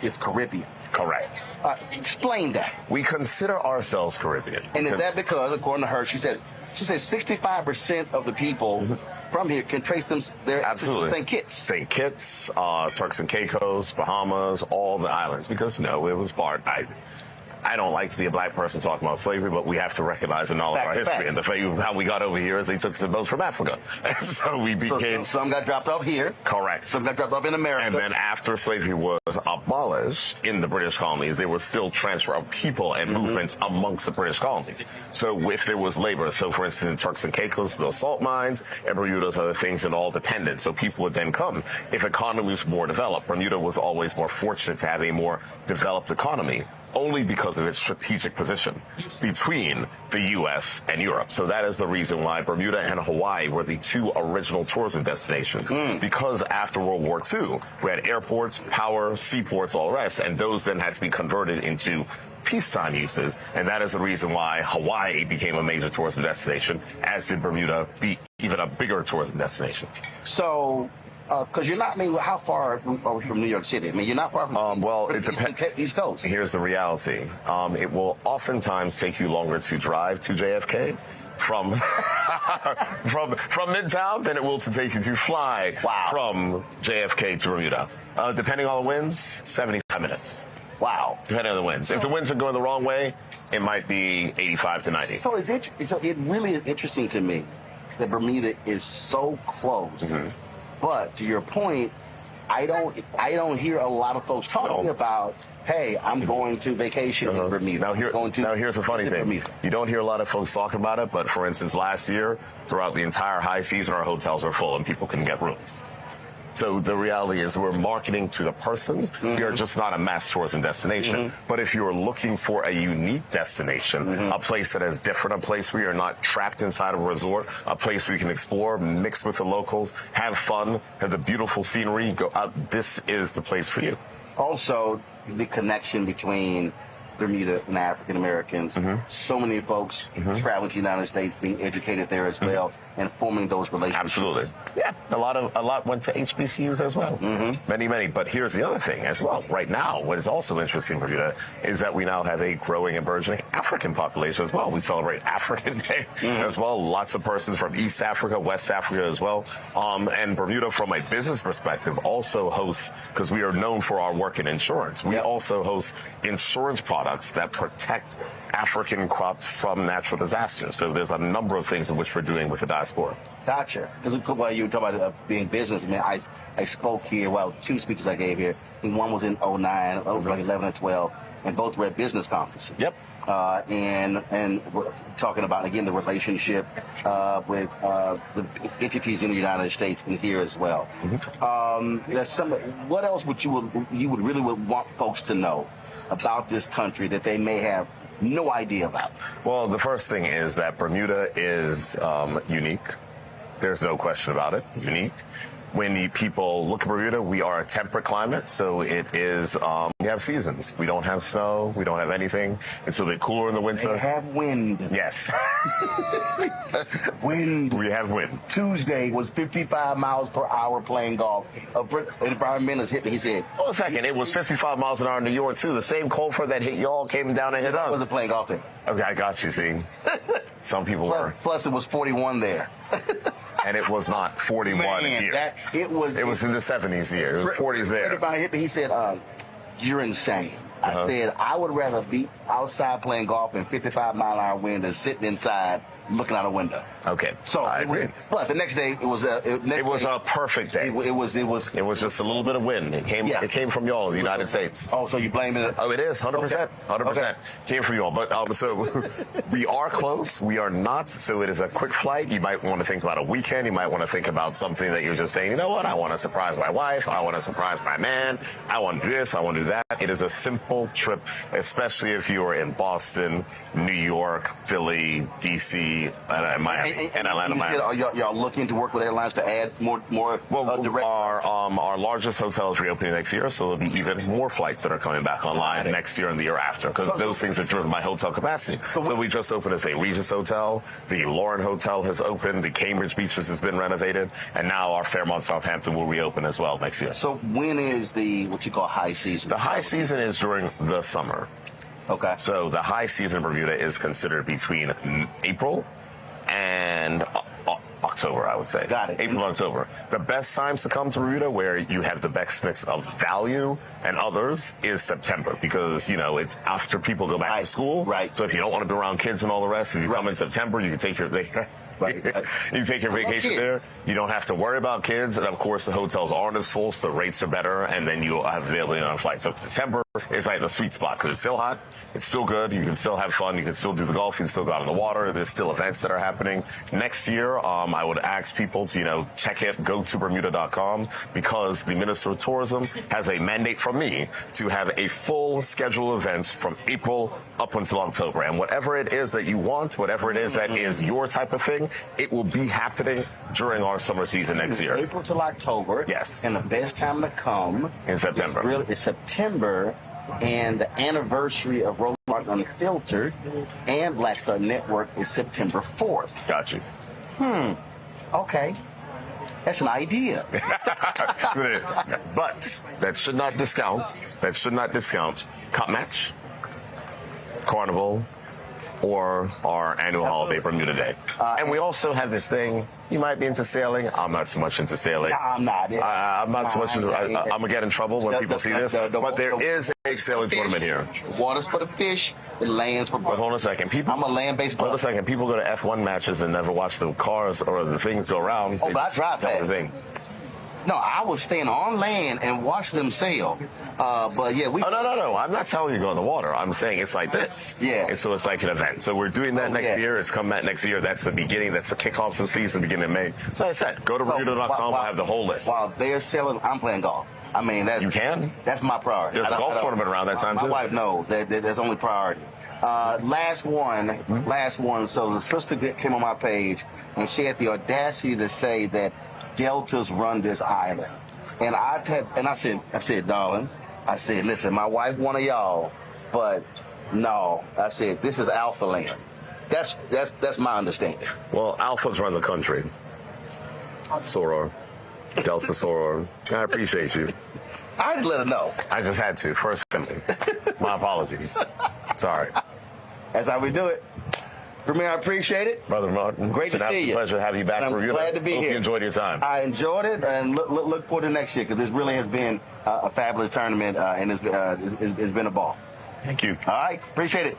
it's Caribbean. Correct. Explain that. We consider ourselves Caribbean. And is that because, according to her, she said 65% of the people from here can trace them their St. Kitts. St. Kitts, Turks and Caicos, Bahamas, all the islands. Because, it was part. I don't like to be a black person talking about slavery, but we have to recognize the knowledge of our history. And the fact of how we got over here is they took some boats from Africa. And so we became... Some got dropped off here. Correct. Some got dropped off in America. And then after slavery was abolished in the British colonies, there was still transfer of people and movements amongst the British colonies. So if there was labor, so for instance, in Turks and Caicos, the salt mines, and Bermuda's other things, and all depended. So people would then come. If economy was more developed, Bermuda was always more fortunate to have a more developed economy, only because of its strategic position between the U.S. and Europe. So that is the reason why Bermuda and Hawaii were the 2 original tourism destinations. Because after World War II, we had airports, power, seaports, all the rest, and those then had to be converted into peacetime uses. And that is the reason why Hawaii became a major tourism destination, as did Bermuda be even a bigger tourism destination. So... because you're not, how far are we from New York City? You're not far from it depends. East Coast. Here's the reality. It will oftentimes take you longer to drive to JFK from Midtown than it will to take you to fly from JFK to Bermuda. Depending on the winds, 75 minutes. Wow. Depending on the winds. If the winds are going the wrong way, it might be 85 to 90. So it really is interesting to me that Bermuda is so close. But to your point, I don't hear a lot of folks talking about, hey, I'm going to vacation in Bermuda. Now here's the funny thing. Bermuda. You don't hear a lot of folks talking about it, but for instance, last year, throughout the entire high season, our hotels were full and people couldn't get rooms. So the reality is we're marketing to the persons. We are just not a mass tourism destination. But if you're looking for a unique destination, a place that is different, a place where you're not trapped inside of a resort, a place where you can explore, mix with the locals, have fun, have the beautiful scenery, go out, this is the place for you. Also, the connection between Bermuda and African Americans. So many folks traveling to the United States, being educated there as well, and forming those relationships. Absolutely. Yeah, a lot went to HBCUs as well. Many. But here's the other thing as well. Right now, what is also interesting for Bermuda is that we now have a growing and burgeoning African population as well. We celebrate African Day as well. Lots of persons from East Africa, West Africa as well. And Bermuda, from a business perspective, also hosts, because we are known for our work in insurance, we also host insurance products that protect African crops from natural disasters. So there's a number of things in which we're doing with the diaspora. Gotcha. Because while you were talking about being business, I spoke here, 2 speeches I gave here. And one was in 2009, it was like 11 or 12, and both were at business conferences. Yep. And we're talking about, again, the relationship with entities in the United States and here as well. What else would you would really want folks to know about this country that they may have no idea about? Well, the first thing is that Bermuda is unique. There's no question about it. Unique. when people look at Bermuda, we are a temperate climate, so it is, we have seasons. We don't have snow, we don't have anything. It's a bit cooler in the winter. They have wind. Yes. Wind. We have wind. Tuesday was 55 miles per hour playing golf. And Brian Minnis hit me, he said. Hold a second, it was 55 miles an hour in New York, too. The same cold front that hit y'all came down and hit us. I wasn't playing golf there. Okay, I got you, see. Some people were. Plus, it was 41 there. And it was not 41 here. It was in the 70s here. It was 40s there. Everybody hit me. He said, you're insane. I said, I would rather be outside playing golf in 55-mile-an-hour wind than sitting inside looking out a window. Okay. So but the next day it was a perfect day. It was just a little bit of wind. It came from y'all, the United States. Oh, so you blaming it? Oh, it is 100%. 100% came from y'all. But so we are close. We are not. So it is a quick flight. You might want to think about a weekend. You might want to think about something that you're just saying, you know what? I want to surprise my wife. I want to surprise my man. I want to do this. I want to do that. It is a simple trip, especially if you are in Boston, New York, Philly, D.C., and Miami, and Atlanta, Miami. Y'all looking to work with airlines to add more direct? Our largest hotel is reopening next year, so there'll be even more flights that are coming back online next year and the year after, because those things are driven by hotel capacity. So we just opened as a Regis Hotel. The Lauren Hotel has opened. The Cambridge Beaches has been renovated, and now our Fairmont Southampton will reopen as well next year. So when is what you call high season? The high season is during the summer. Okay. So the high season in Bermuda is considered between April and October, I would say. Got it. April and October. The best times to come to Bermuda, where you have the best mix of value and others, is September, because, it's after people go back to school. Right. So if you don't want to be around kids and all the rest, if you come in September, you can take your you take your vacation there. You don't have to worry about kids. And, of course, the hotels aren't as full, so the rates are better, and then you'll have availability on flights. So September is like the sweet spot, because it's still hot. It's still good. You can still have fun. You can still do the golf. You can still go out on the water. There's still events that are happening. Next year, I would ask people to, check it, go to Bermuda.com, because the Minister of Tourism has a mandate from me to have a full schedule of events from April up until October. And whatever it is that you want, whatever it is that is your type of thing, it will be happening during our summer season next year. April till October. Yes. And the best time to come in September. It's September, and the anniversary of Roland Martin Unfiltered and Black Star Network is September 4th. Got you. Okay. That's an idea. But that should not discount Cup Match, Carnival, or our annual holiday Bermuda Day. And we also have this thing. You might be into sailing. I'm not so much into sailing. No, I'm not. I'm not so much into I'm going to get in trouble when people see this. But there is a sailing tournament here. Water's for the fish. The land's for... But hold on a second. I'm a land-based... Hold on a second. People go to F1 matches and never watch the cars or the things go around. Oh, but I drive fast. No, I was staying on land and watch them sail. But yeah, no. I'm not telling you to go in the water. I'm saying it's like this. Yeah. And so it's like an event. So we're doing that next year. It's come back next year. That's the beginning. That's the kickoff of the season, beginning of May. So as I said, go to Bermuda.com. We'll have the whole list. While they're selling, I'm playing golf. I mean, you can. That's my priority. There's a golf tournament around that time too. My wife knows that's only priority. Last one. So the sister came on my page, and she had the audacity to say that Deltas run this island. And I said, darling, I said, listen, my wife one of y'all, but no, I said, this is Alpha land. That's my understanding. Well, Alphas run the country. Soror, Delta Soror. I appreciate you. I just let her know. I just had to. First family. My apologies. Sorry. That's how we do it. Premier, I appreciate it. Brother Martin, great to see you. It's a pleasure to have you back. I'm glad to be here. Hope you enjoyed your time. I enjoyed it, and look forward to next year, because this really has been a fabulous tournament, and it's been a ball. Thank you. All right, appreciate it.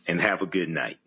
And have a good night.